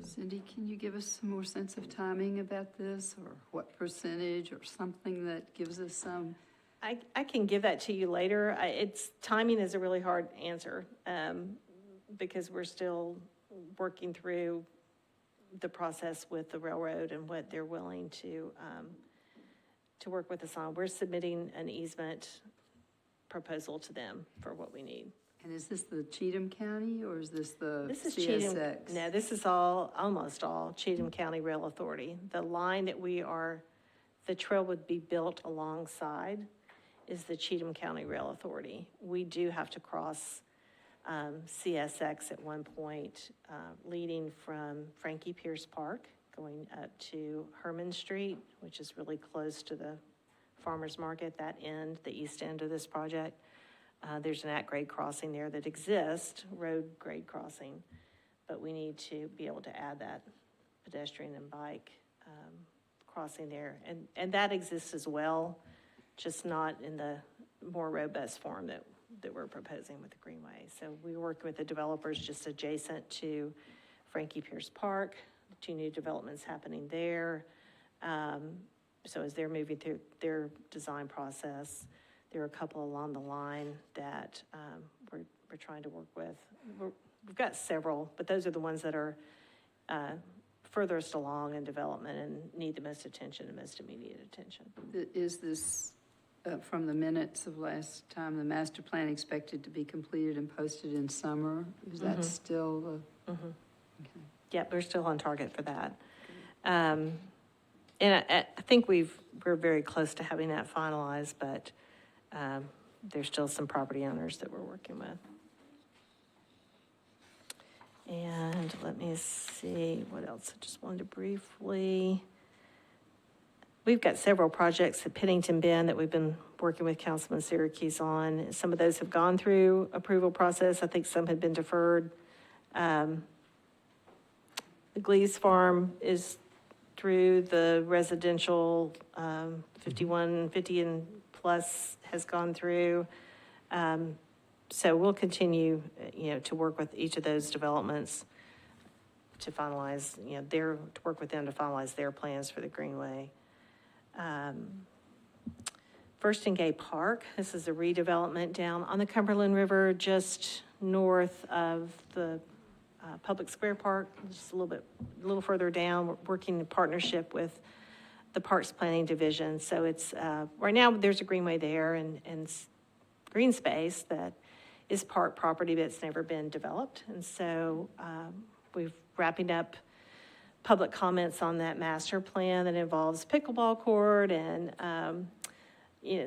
S4: Cindy, can you give us some more sense of timing about this, or what percentage, or something that gives us some?
S1: I can give that to you later. Timing is a really hard answer, because we're still working through the process with the railroad and what they're willing to work with us on. We're submitting an easement proposal to them for what we need.
S4: And is this the Cheatham County, or is this the
S1: This is
S4: CSX?
S1: Cheatham, no, this is almost all Cheatham County Rail Authority. The line that the trail would be built alongside is the Cheatham County Rail Authority. We do have to cross CSX at one point, leading from Frankie Pierce Park, going up to Herman Street, which is really close to the farmer's market, that end, the east end of this project. There's an at-grade crossing there that exists, road grade crossing, but we need to be able to add that pedestrian and bike crossing there. And that exists as well, just not in the more robust form that we're proposing with the Greenway. So we work with the developers just adjacent to Frankie Pierce Park, 2 new developments happening there. So as they're moving through their design process, there are a couple along the line that we're trying to work with. We've got several, but those are the ones that are furthest along in development and need the most attention and most immediate attention.
S4: Is this, from the minutes of last time, the master plan expected to be completed and posted in summer? Is that still the? Okay.
S1: Yep, we're still on target for that. And I think we're very close to having that finalized, but there's still some property owners that we're working with. And let me see, what else? I just wanted to briefly, we've got several projects at Pennington Bend that we've been working with Councilman Syracuse on. Some of those have gone through approval process. I think some had been deferred. The Glees Farm is through the residential 50 and plus has gone through. So we'll continue, to work with each of those developments to finalize, to work with them to finalize their plans for the Greenway. First and Gay Park, this is a redevelopment down on the Cumberland River, just north of the Public Square Park, just a little further down. We're working in partnership with the Parks Planning Division. So it's, right now there's a greenway there and green space that is park property, but it's never been developed. And so we're wrapping up public comments on that master plan that involves pickleball court and,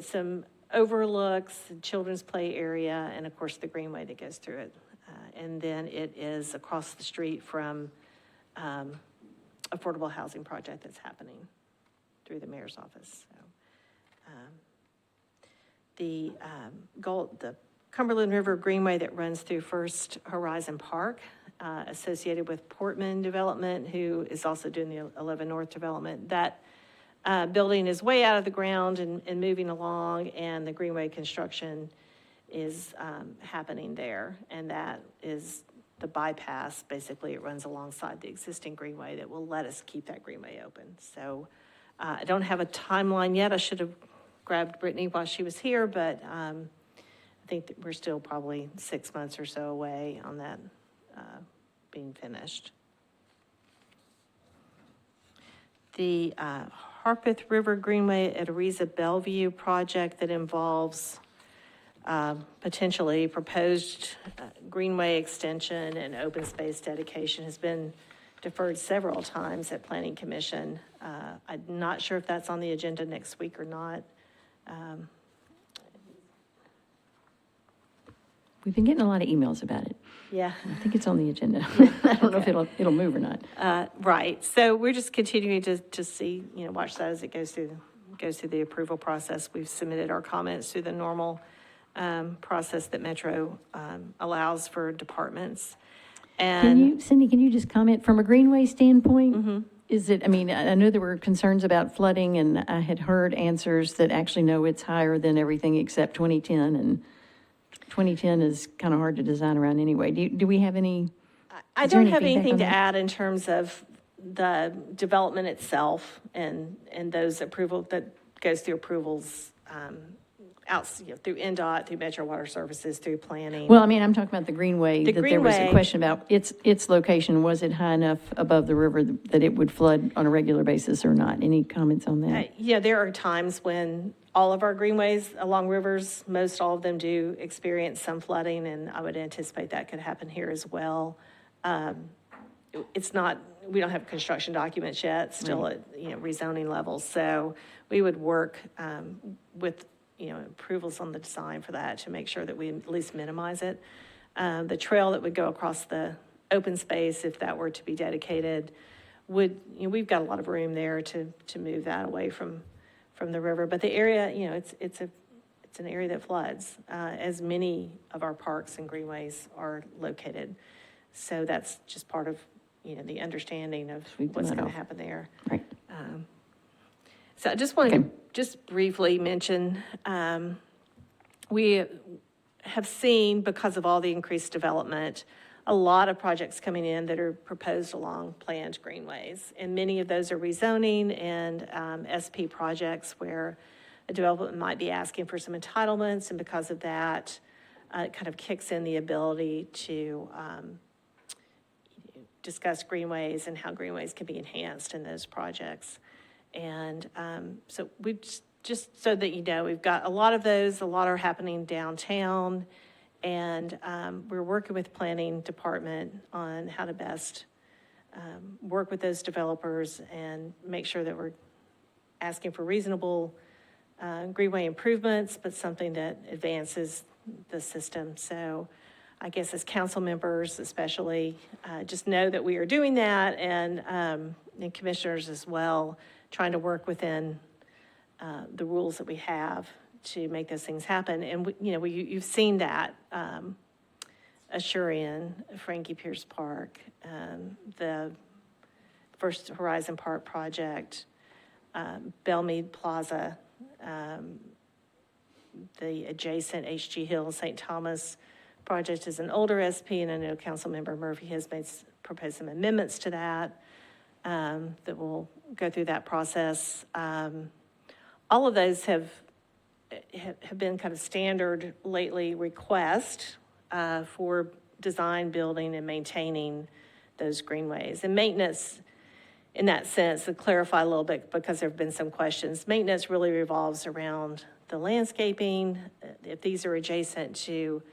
S1: some overlooks, children's play area, and of course the greenway that goes through it. And then it is across the street from affordable housing project that's happening through the mayor's office. So, the Cumberland River Greenway that runs through First Horizon Park, associated with Portman Development, who is also doing the 11 North development. That building is way out of the ground and moving along, and the Greenway construction is happening there. And that is the bypass. Basically, it runs alongside the existing Greenway that will let us keep that Greenway open. So I don't have a timeline yet. I should have grabbed Brittany while she was here, but I think that we're still probably 6 months or so away on that being finished. The Harpeth River Greenway at Ariza Bellevue project that involves potentially proposed greenway extension and open space dedication has been deferred several times at Planning Commission. I'm not sure if that's on the agenda next week or not.
S5: We've been getting a lot of emails about it.
S1: Yeah.
S5: I think it's on the agenda. I don't know if it'll move or not.
S1: Right. So we're just continuing to see, watch that as it goes through the approval process. We've submitted our comments through the normal process that Metro allows for departments. And
S5: Cindy, can you just comment from a Greenway standpoint? Is it, I mean, I know there were concerns about flooding, and I had heard answers that actually, no, it's higher than everything except 2010, and 2010 is kind of hard to design around anyway. Do we have any?
S1: I
S5: Is there
S1: don't
S5: any
S1: have
S5: feedback
S1: anything
S5: on
S1: to
S5: that?
S1: add in terms of the development itself and those approval that goes through approvals through NDOT, through Metro Water Services, through planning.
S5: Well, I mean, I'm talking about the Greenway,
S1: The
S5: that there was a
S1: Greenway-
S5: question about its location. Was it high enough above the river that it would flood on a regular basis or not? Any comments on that?
S1: Yeah, there are times when all of our greenways along rivers, most all of them do experience some flooding, and I would anticipate that could happen here as well. It's not, we don't have construction documents yet, still at, rezoning levels. So we would work with, approvals on the design for that to make sure that we at least minimize it. The trail that would go across the open space, if that were to be dedicated, would, we've got a lot of room there to move that away from the river. But the area, it's an area that floods, as many of our parks and greenways are located. So that's just part of, the understanding of
S5: Sweep
S1: what's
S5: that
S1: going to
S5: off.
S1: happen there.
S5: Right.
S1: So I just wanted
S5: Okay.
S1: to just briefly mention, we have seen, because of all the increased development, a lot of projects coming in that are proposed along planned greenways. And many of those are rezoning and SP projects where a development might be asking for some entitlements, and because of that, it kind of kicks in the ability to discuss greenways and how greenways can be enhanced in those projects. And so we just so that you know, we've got a lot of those, a lot are happening downtown, and we're working with planning department on how to best work with those developers and make sure that we're asking for reasonable greenway improvements, but something that advances the system. So I guess as council members especially, just know that we are doing that, and commissioners as well, trying to work within the rules that we have to make those things happen. And, you've seen that, Asurian, Frankie Pierce Park, the First Horizon Park project, Belmead Plaza, the adjacent H.G. Hill, St. Thomas project is an older SP, and I know Councilmember Murphy has proposed some amendments to that, that will go through that process. All of those have been kind of standard lately requests for design, building, and maintaining those greenways. And maintenance, in that sense, to clarify a little bit, because there have been some questions, maintenance really revolves around the landscaping. If these are adjacent to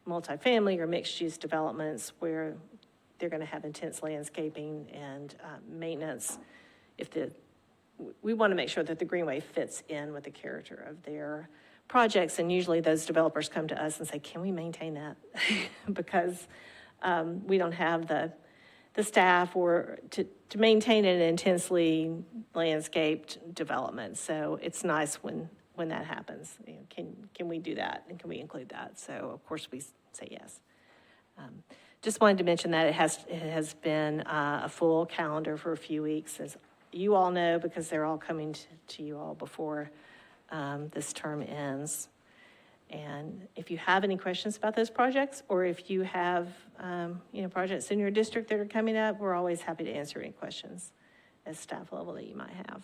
S1: multifamily or mixed-use developments where they're going to have intense landscaping and maintenance, we want to make sure that the greenway fits in with the character of their projects, and usually those developers come to us and say, can we maintain that? Because we don't have the staff or to maintain an intensely landscaped development. So it's nice when that happens. Can we do that, and can we include that? So of course we say yes. Just wanted to mention that it has been a full calendar for a few weeks, as you all know, because they're all coming to you all before this term ends. And if you have any questions about those projects, or if you have, projects in your district that are coming up, we're always happy to answer any questions at staff level that you might have.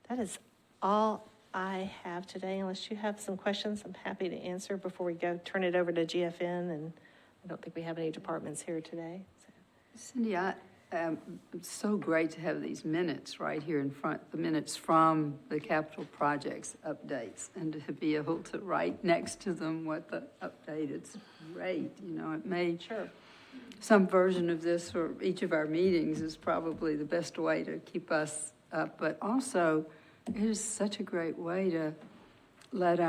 S1: That is all I have today. Unless you have some questions, I'm happy to answer before we go turn it over to GFN. And I don't think we have any departments here today. So.
S4: Cindy, it's so great to have these minutes right here in front, the minutes from the capital projects updates, and to be able to write next to them what the update, it's great, it made.
S1: Sure.
S4: Some version of this for each of our meetings is probably the best way to keep us up, but also it is such a great way to let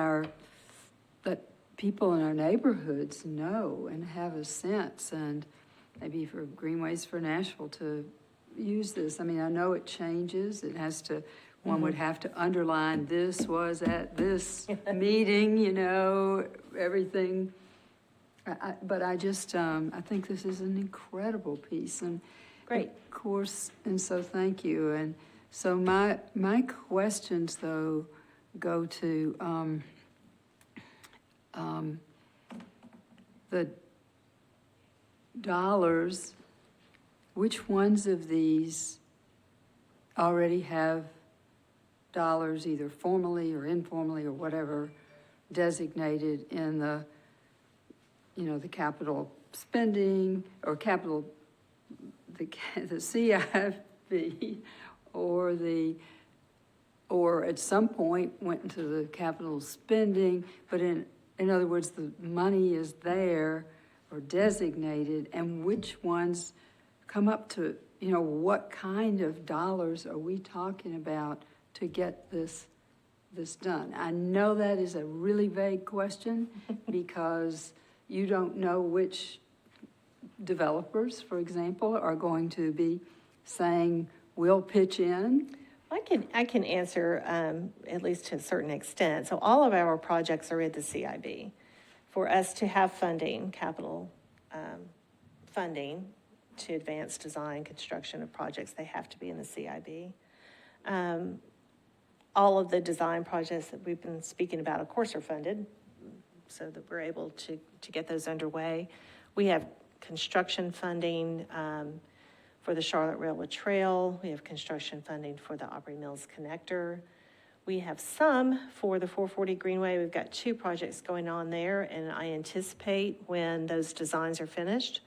S4: people in our neighborhoods know and have a sense, and maybe for Greenways for Nashville to use this. I mean, I know it changes. It has to, one would have to underline, this was at this meeting, everything. But I just, I think this is an incredible piece. And
S1: Great.
S4: Of course, and so thank you. And so my questions, though, go to the dollars. Which ones of these already have dollars, either formally or informally or whatever, designated in the capital spending or capital, the CIP, or at some point went into the capital spending, but in other words, the money is there or designated, and which ones come up to, what kind of dollars are we talking about to get this done? I know that is a really vague question because you don't know which developers, for example, are going to be saying, we'll pitch in.
S1: I can answer at least to a certain extent. So all of our projects are in the CIB. For us to have funding, capital funding to advance design, construction of projects, they have to be in the CIB. All of the design projects that we've been speaking about, of course, are funded so that we're able to get those underway. We have construction funding for the Charlotte Railroad Trail. We have construction funding for the Aubrey Mills Connector. We have some for the 440 Greenway. We've got 2 projects going on there, and I anticipate when those designs are finished,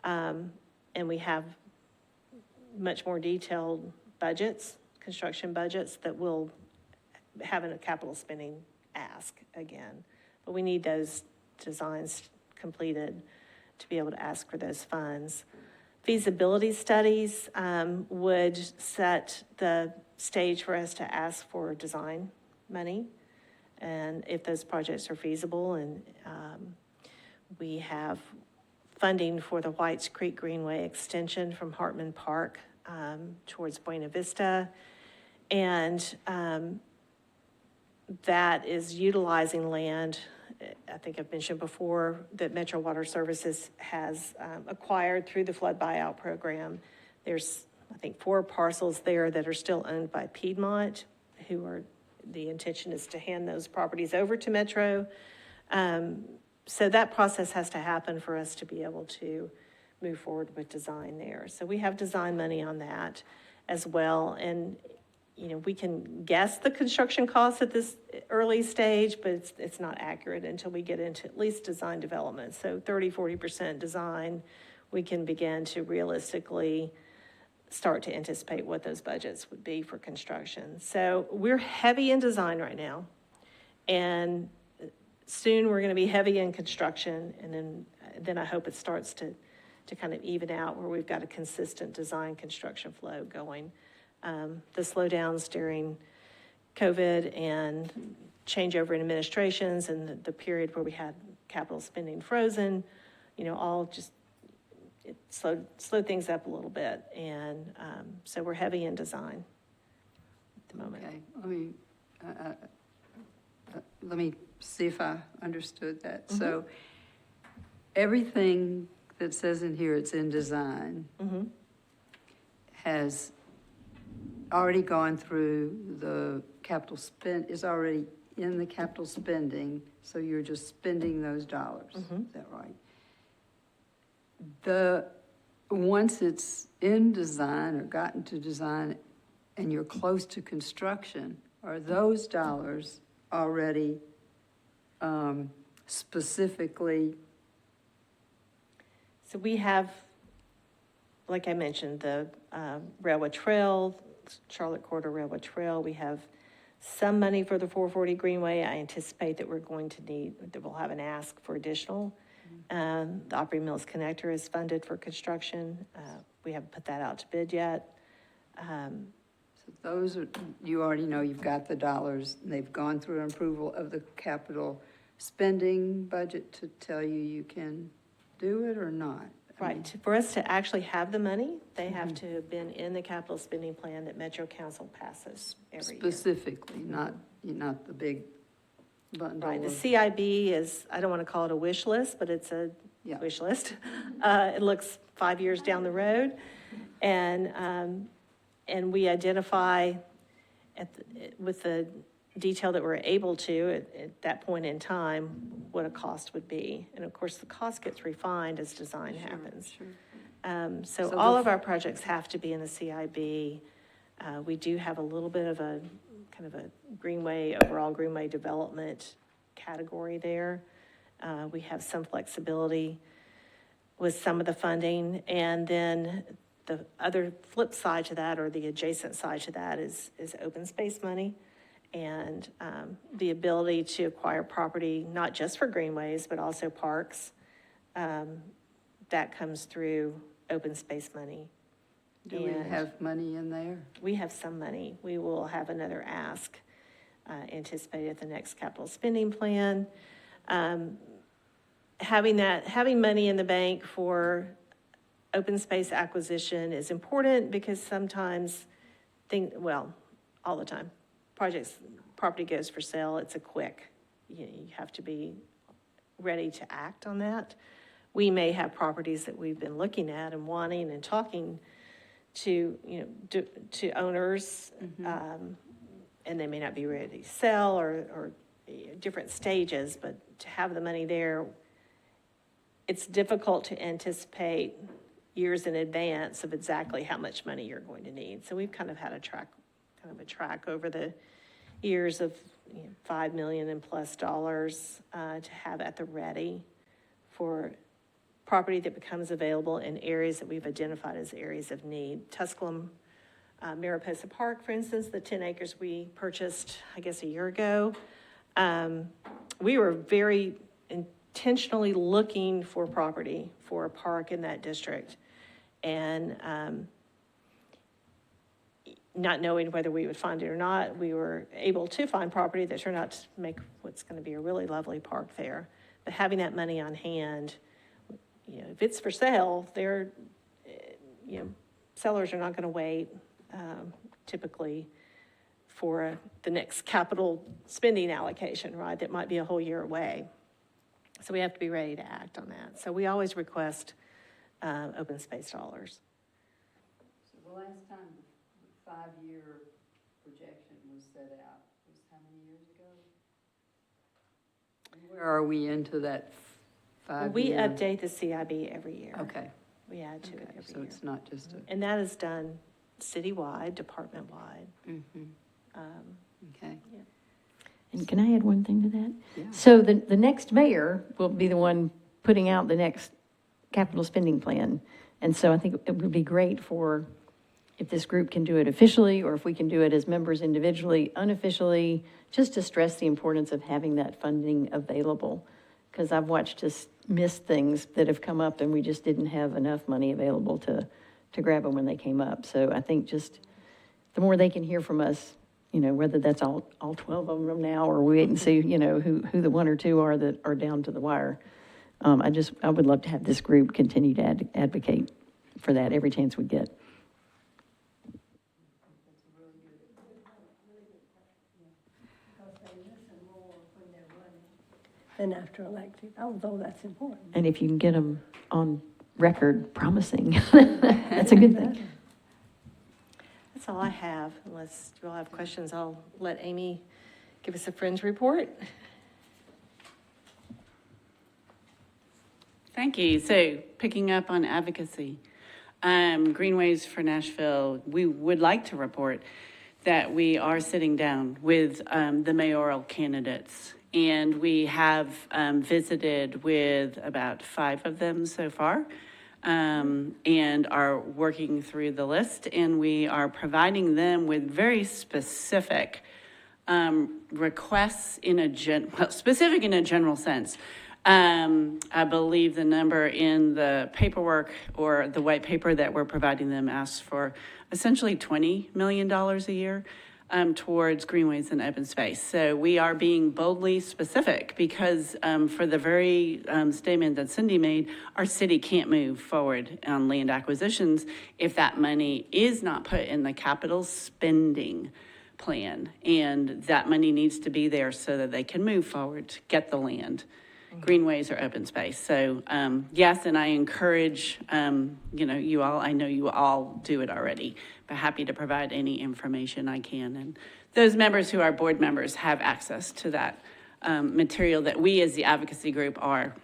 S1: and we have much more detailed budgets, construction budgets, that will have a capital spending ask again. But we need those designs completed to be able to ask for those funds. Feasibility studies would set the stage for us to ask for design money, and if those projects are feasible. And we have funding for the Whites Creek Greenway extension from Hartman Park towards Buena Vista, and that is utilizing land. I think I've mentioned before that Metro Water Services has acquired through the flood buyout program. There's, I think, 4 parcels there that are still owned by Piedmont, the intention is to hand those properties over to Metro. So that process has to happen for us to be able to move forward with design there. So we have design money on that as well. And we can guess the construction costs at this early stage, but it's not accurate until we get into at least design development. So 30-40% design, we can begin to realistically start to anticipate what those budgets would be for construction. So we're heavy in design right now, and soon we're going to be heavy in construction, and then I hope it starts to kind of even out where we've got a consistent design construction flow going. The slowdowns during COVID and changeover in administrations and the period where we had capital spending frozen, all just it slowed things up a little bit. And so we're heavy in design at the moment.
S4: Okay, let me see if I understood that.
S1: Mm-hmm.
S4: So everything that says in here it's in design has already gone through the capital spend, is already in the capital spending, so you're just spending those dollars. Is that right? Once it's in design or gotten to design, and you're close to construction, are those dollars already specifically?
S1: So we have, like I mentioned, the railroad trail, Charlotte Corridor Railroad Trail. We have some money for the 440 Greenway. I anticipate that we're going to need, that we'll have an ask for additional. The Opry Mills Connector is funded for construction. We haven't put that out to bid yet.
S4: So those are, you already know you've got the dollars, and they've gone through an approval of the capital spending budget to tell you you can do it or not?
S1: Right, for us to actually have the money, they have to have been in the capital spending plan that Metro Council passes every year.
S4: Specifically, not the big bundle
S1: Right, the
S4: of-
S1: CIB is, I don't want to call it a wish list, but it's a
S4: Yeah.
S1: wish list. It looks 5 years down the road. And we identify with the detail that we're able to at that point in time, what a cost would be. And of course, the cost gets refined as design happens.
S4: Sure.
S1: So
S4: So
S1: all
S4: the-
S1: of our projects have to be in the CIB. We do have a little bit of a, kind of a overall Greenway development category there. We have some flexibility with some of the funding. And then the other flip side to that, or the adjacent side to that, is open space money. And the ability to acquire property, not just for greenways, but also parks. That comes through open space money.
S4: Do we
S1: And
S4: have money in there?
S1: we have some money. We will have another ask anticipated at the next capital spending plan. Having money in the bank for open space acquisition is important because sometimes all the time, property goes for sale, it's a quick, you have to be ready to act on that. We may have properties that we've been looking at and wanting and talking to, to owners, and they may not be ready to sell or different stages, but to have the money there, it's difficult to anticipate years in advance of exactly how much money you're going to need. So we've kind of had a track over the years of $5 million and plus dollars to have at the ready for property that becomes available in areas that we've identified as areas of need. Tusculum, Mariposa Park, for instance, the 10 acres we purchased, I guess, a year ago. We were very intentionally looking for property for a park in that district. And not knowing whether we would find it or not, we were able to find property that turned out to make what's going to be a really lovely park there. But having that money on hand, if it's for sale, sellers are not going to wait typically for the next capital spending allocation, right? That might be a whole year away. So we have to be ready to act on that. So we always request open space dollars.
S4: So the last time the 5-year projection was set out was how many years ago? Where are we into that 5-year?
S1: We update the CIB every year.
S4: Okay.
S1: We add to it
S4: Okay,
S1: every
S4: so
S1: year.
S4: it's not just a,
S1: And that is done citywide, department-wide.
S4: okay.
S5: And can I add one thing to that?
S4: Yeah.
S5: So the next mayor will be the one putting out the next capital spending plan. And so I think it would be great if this group can do it officially, or if we can do it as members individually, unofficially, just to stress the importance of having that funding available. Because I've watched us miss things that have come up and we just didn't have enough money available to grab them when they came up. So I think just the more they can hear from us, whether that's all 12 of them now, or we wait and see, who the one or two are that are down to the wire. I would love to have this group continue to advocate for that every chance we get.
S2: Than after elected, although that's important.
S5: And if you can get them on record promising, that's a good thing.
S1: That's all I have. Unless you all have questions, I'll let Amy give us a Friends report.
S6: Thank you. So picking up on advocacy, Greenways for Nashville, we would like to report that we are sitting down with the mayoral candidates. And we have visited with about 5 of them so far, and are working through the list. And we are providing them with very specific requests in a specific in a general sense. I believe the number in the paperwork or the white paper that we're providing them asks for essentially $20 million a year towards greenways and open space. So we are being boldly specific because for the very statement that Cindy made, our city can't move forward on land acquisitions if that money is not put in the capital spending plan. And that money needs to be there so that they can move forward to get the land. Greenways or open space. So yes, and I encourage, you all, I know you all do it already, but happy to provide any information I can. And those members who are board members have access to that material that we as the advocacy group are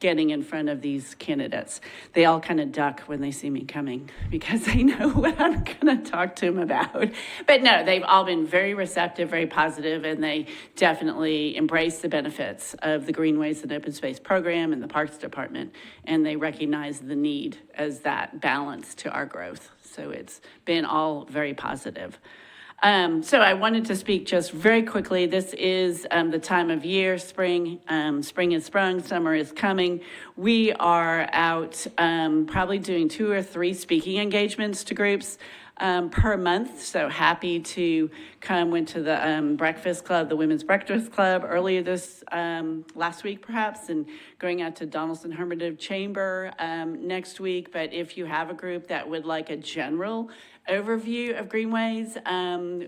S6: getting in front of these candidates. They all kind of duck when they see me coming because they know what I'm going to talk to them about. But no, they've all been very receptive, very positive, and they definitely embrace the benefits of the Greenways and Open Space program and the Parks Department, and they recognize the need as that balance to our growth. So it's been all very positive. So I wanted to speak just very quickly. This is the time of year, spring. Spring is sprung, summer is coming. We are out probably doing 2 or 3 speaking engagements to groups per month. So happy to come. Went to the breakfast club, the Women's Breakfast Club earlier this last week perhaps, and going out to Donaldson Hermitage Chamber next week. But if you have a group that would like a general overview of Greenways,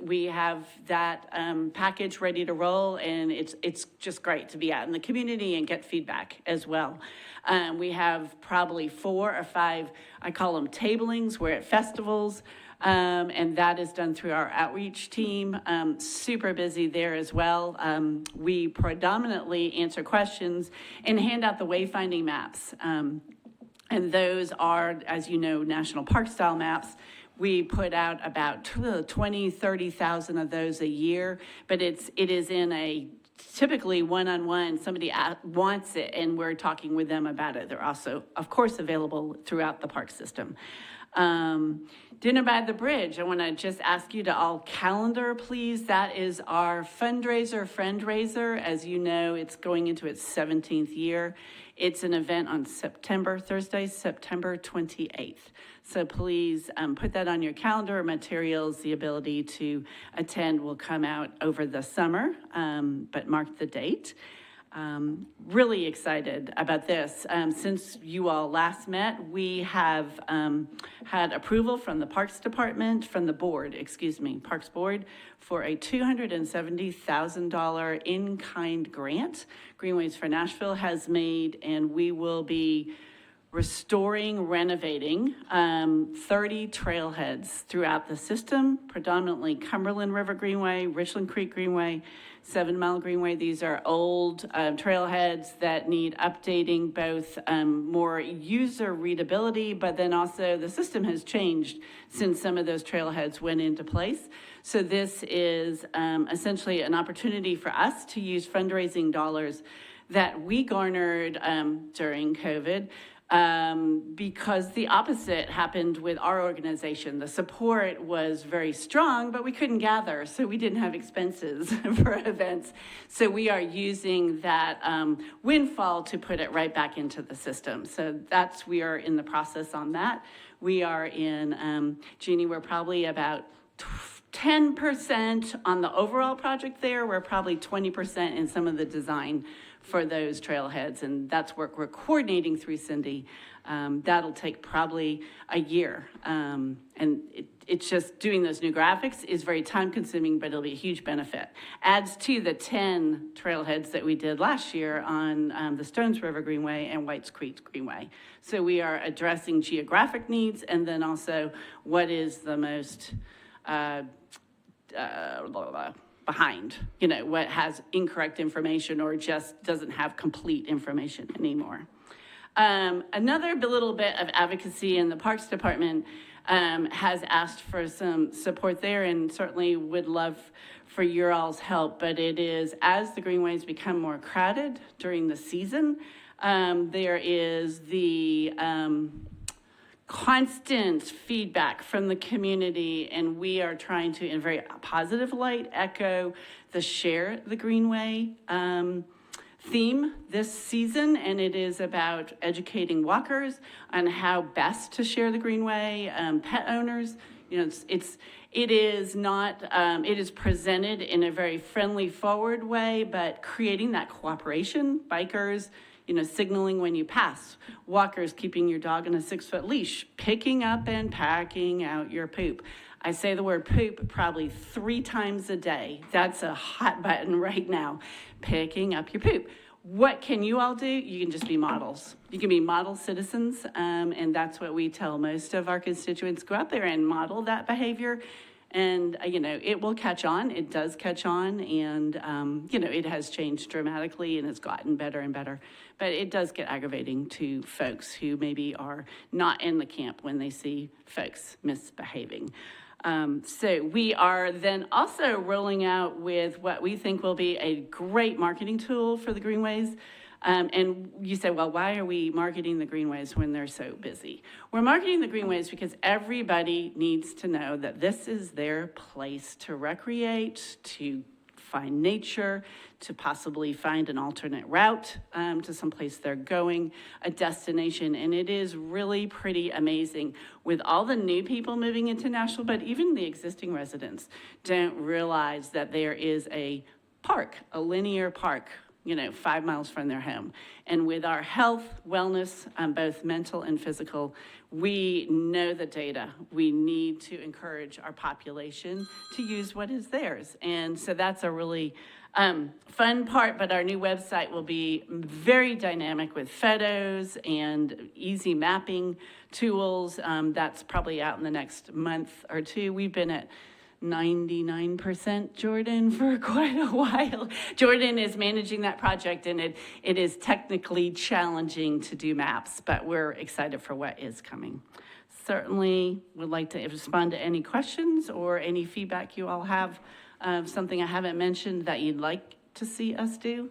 S6: we have that package ready to roll, and it's just great to be out in the community and get feedback as well. We have probably 4 or 5, I call them tablings. We're at festivals, and that is done through our outreach team. Super busy there as well. We predominantly answer questions and hand out the wayfinding maps. And those are, as you know, national park style maps. We put out about 20, 30,000 of those a year, but it is in a typically one-on-one. Somebody wants it, and we're talking with them about it. They're also, of course, available throughout the park system. Dinner by the Bridge, I want to just ask you to all calendar, please. That is our friend-raiser. As you know, it's going into its 17th year. It's an event on Thursday, September 28th. So please put that on your calendar. Materials, the ability to attend will come out over the summer, but mark the date. Really excited about this. Since you all last met, we have had approval from the Parks Board, for a $270,000 in-kind grant Greenways for Nashville has made, and we will be renovating 30 trailheads throughout the system, predominantly Cumberland River Greenway, Richland Creek Greenway, 7 Mile Greenway. These are old trailheads that need updating, both more user readability, but then also the system has changed since some of those trailheads went into place. So this is essentially an opportunity for us to use fundraising dollars that we garnered during COVID, because the opposite happened with our organization. The support was very strong, but we couldn't gather, so we didn't have expenses for events. So we are using that windfall to put it right back into the system. So we are in the process on that. We are in, Jeannie, we're probably about 10% on the overall project there. We're probably 20% in some of the design for those trailheads, and that's work we're coordinating through Cindy. That'll take probably a year, and it's just doing those new graphics is very time consuming, but it'll be a huge benefit. Adds to the 10 trailheads that we did last year on the Stones River Greenway and Whites Creek Greenway. So we are addressing geographic needs, and then also what is the most behind, what has incorrect information or just doesn't have complete information anymore. Another little bit of advocacy in the Parks Department has asked for some support there, and certainly would love for your all's help, but it is, as the greenways become more crowded during the season, there is the constant feedback from the community, and we are trying to, in a very positive light, echo the Share the Greenway theme this season, and it is about educating walkers on how best to share the greenway, pet owners. You know, it is presented in a very friendly, forward way, but creating that cooperation, bikers, you know, signaling when you pass, walkers keeping your dog on a 6-foot leash, picking up and packing out your poop. I say the word poop probably 3 times a day. That's a hot button right now, picking up your poop. What can you all do? You can just be models. You can be model citizens, and that's what we tell most of our constituents. Go out there and model that behavior, and, you know, it will catch on. It does catch on, and, you know, it has changed dramatically, and it's gotten better and better. But it does get aggravating to folks who maybe are not in the camp when they see folks misbehaving. So we are then also rolling out with what we think will be a great marketing tool for the Greenways. And you say, well, why are we marketing the Greenways when they're so busy? We're marketing the Greenways because everybody needs to know that this is their place to recreate, to find nature, to possibly find an alternate route to someplace they're going, a destination. And it is really pretty amazing with all the new people moving into Nashville, but even the existing residents don't realize that there is a park, a linear park, you know, 5 miles from their home. And with our health, wellness, both mental and physical, we know the data. We need to encourage our population to use what is theirs. And so that's a really fun part, but our new website will be very dynamic with photos and easy mapping tools. That's probably out in the next month or two. We've been at 99% Jordan for quite a while. Jordan is managing that project, and it is technically challenging to do maps, but we're excited for what is coming. Certainly would like to respond to any questions or any feedback you all have of something I haven't mentioned that you'd like to see us do.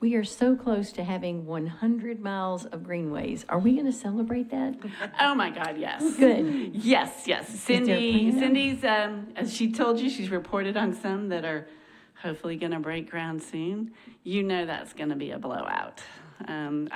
S5: We are so close to having 100 miles of greenways. Are we going to celebrate that?
S6: Oh my God, yes.
S5: Good.
S6: Yes.
S5: there a
S6: Cindy's,
S5: plan?
S6: as she told you, she's reported on some that are hopefully going to break ground soon. You know that's going to be a blowout. And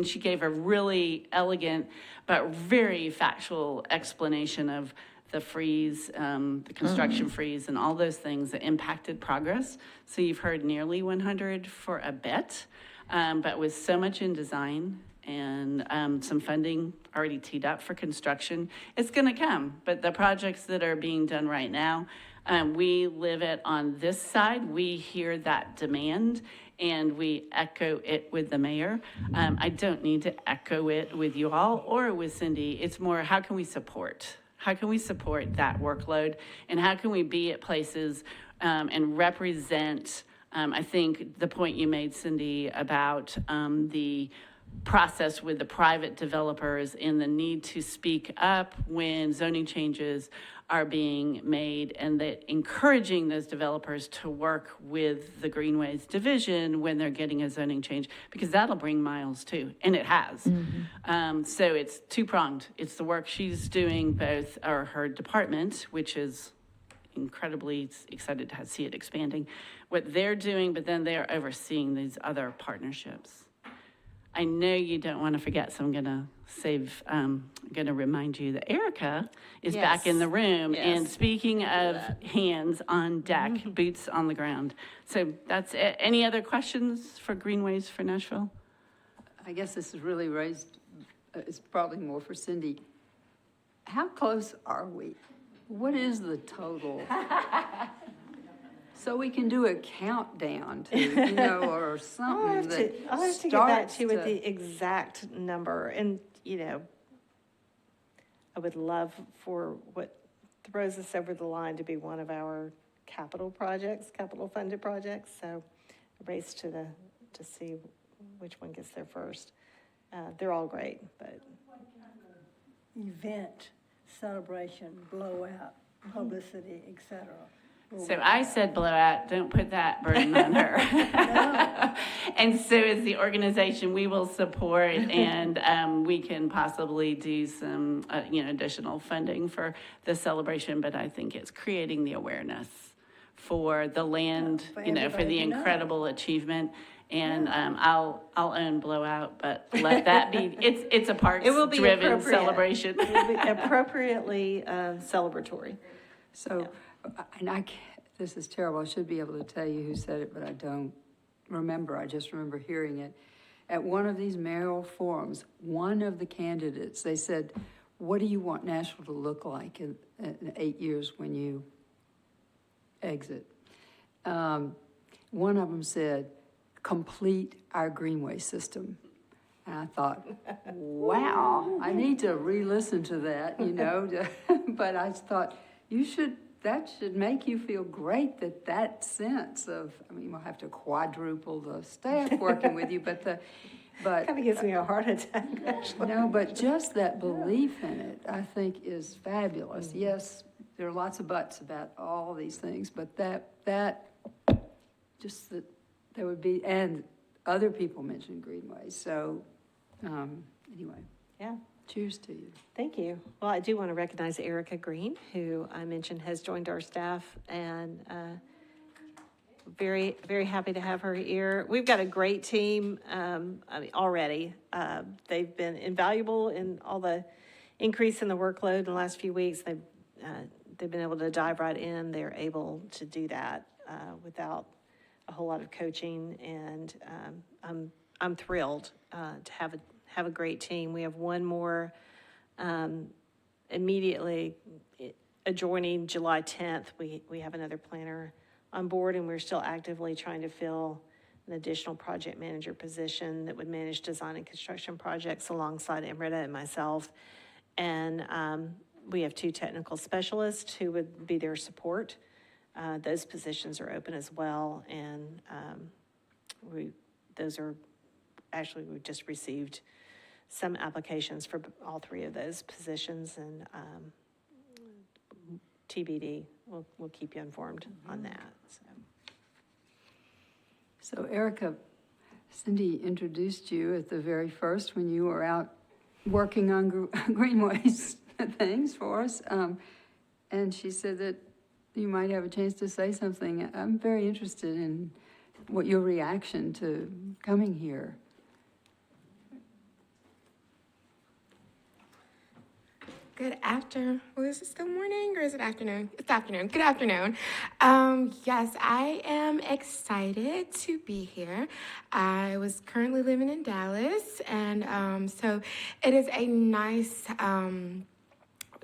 S6: she gave a really elegant but very factual explanation of the freeze, the construction freeze, and all those things that impacted progress. So you've heard nearly 100 for a bit, but with so much in design and some funding already teed up for construction, it's going to come. But the projects that are being done right now, we live it on this side. We hear that demand, and we echo it with the mayor. I don't need to echo it with you all or with Cindy. It's more, how can we support? How can we support that workload? And how can we be at places and represent, I think the point you made, Cindy, about the process with the private developers and the need to speak up when zoning changes are being made, and that encouraging those developers to work with the Greenways division when they're getting a zoning change, because that'll bring miles too, and it has. So it's two-pronged. It's the work she's doing, both, or her department, which is incredibly excited to see it expanding, what they're doing, but then they're overseeing these other partnerships. I know you don't want to forget, so I'm going to remind you that Erica is back in the room.
S1: Yes.
S6: And speaking of hands on deck, boots on the ground. So that's it. Any other questions for Greenways for Nashville?
S4: I guess this is really raised, it's probably more for Cindy. How close are we? What is the total? So we can do a countdown to, you know, or something
S1: I'll have to get back to you with the exact number. And, you know, I would love for what throws us over the line to be one of our capital funded projects. So a race to see which one gets there first. They're all great, but
S2: Event, celebration, blowout, publicity, et cetera.
S6: So I said blowout, don't put that burden on her. And so as the organization, we will support and we can possibly do some, additional funding for the celebration, but I think it's creating the awareness for the land,
S2: For
S6: for the
S2: everybody to know.
S6: incredible achievement. And I'll own blowout, but let that be, it's a
S1: it will be
S6: parks-driven
S1: appropriate.
S6: celebration.
S1: It will be appropriately celebratory.
S4: So, and this is terrible, I should be able to tell you who said it, but I don't remember, I just remember hearing it. At one of these mayoral forums, one of the candidates, they said, what do you want Nashville to look like in 8 years when you exit? One of them said, complete our Greenway system. And I thought, wow, I need to re-listen to that, but I thought, that should make you feel great that sense of, we'll have to quadruple the staff working with you, but
S1: Kind of gives me a heart attack, actually.
S4: no, but just that belief in it, I think, is fabulous. Yes, there are lots of buts about all these things, but that there would be, and other people mentioned Greenways, so, anyway,
S1: Yeah.
S4: cheers to you.
S1: Thank you. Well, I do want to recognize Erica Green, who I mentioned has joined our staff, and very, very happy to have her here. We've got a great team already. They've been invaluable in all the increase in the workload in the last few weeks. They've been able to dive right in. They're able to do that without a whole lot of coaching, and I'm thrilled to have a great team. We have one more immediately adjoining July 10th. We have another planner on board, and we're still actively trying to fill an additional project manager position that would manage design and construction projects alongside Emrita and myself. And we have 2 technical specialists who would be their support. Those positions are open as well, and we just received some applications for all 3 of those positions, and TBD. We'll keep you informed on that.
S4: So Erica, Cindy introduced you at the very first when you were out working on Greenways things for us, and she said that you might have a chance to say something. I'm very interested in what your reaction to coming here.
S10: Good afternoon. Well, is this good morning or is it afternoon? It's afternoon. Good afternoon. Yes, I am excited to be here. I was currently living in Dallas, and so it is a nice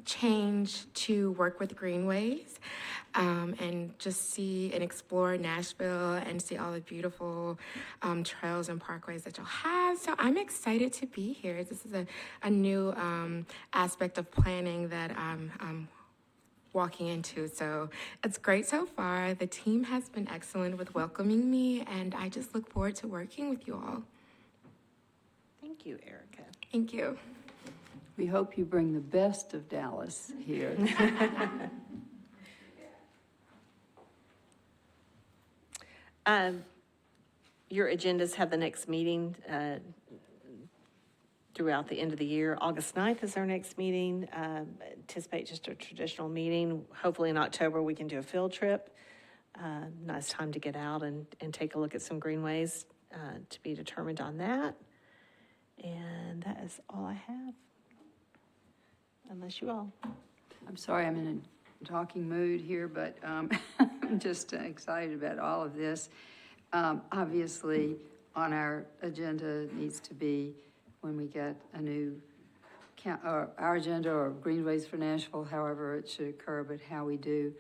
S10: change to work with Greenways and just see and explore Nashville and see all the beautiful trails and parkways that you'll have. So I'm excited to be here. This is a new aspect of planning that I'm walking into. So it's great so far. The team has been excellent with welcoming me, and I just look forward to working with you all.
S1: Thank you, Erica.
S10: Thank you.
S4: We hope you bring the best of Dallas here.
S1: Your agendas have the next meeting throughout the end of the year. August 9th is our next meeting. Anticipate just a traditional meeting. Hopefully in October we can do a field trip. Nice time to get out and take a look at some greenways, to be determined on that. And that is all I have. Unless you all.
S4: I'm sorry, I'm in a talking mood here, but I'm just excited about all of this. Obviously, on our agenda needs to be, when we get a new, or our agenda or Greenways for Nashville, however it should occur, but how we do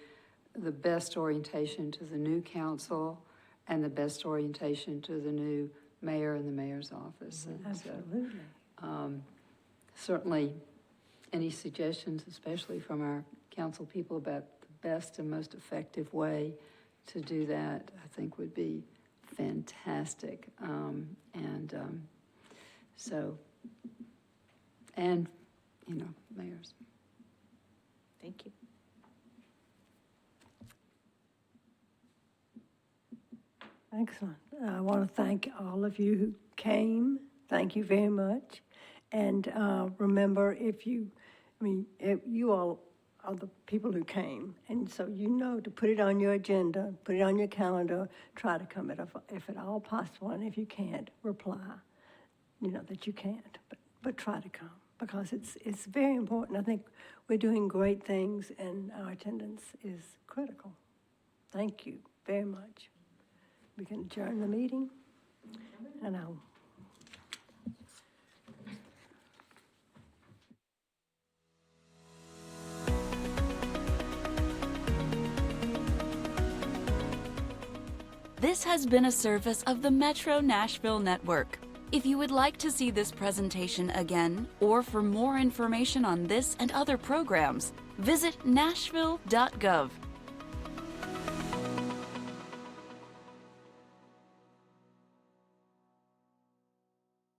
S4: the best orientation to the new council and the best orientation to the new mayor and the mayor's office. And
S2: Absolutely.
S4: so, certainly, any suggestions, especially from our council people, about the best and most effective way to do that, I think would be fantastic. So, and, you know, mayors.
S1: Thank you.
S2: Excellent. I want to thank all of you who came. Thank you very much. And remember, you all are the people who came. And so you know to put it on your agenda, put it on your calendar, try to come if at all possible. And if you can't, reply, that you can't. But try to come because it's very important. I think we're doing great things and our attendance is critical. Thank you very much. We can adjourn the meeting, and I'll.
S11: This has been a service of the Metro Nashville Network. If you would like to see this presentation again, or for more information on this and other programs, visit nashville.gov.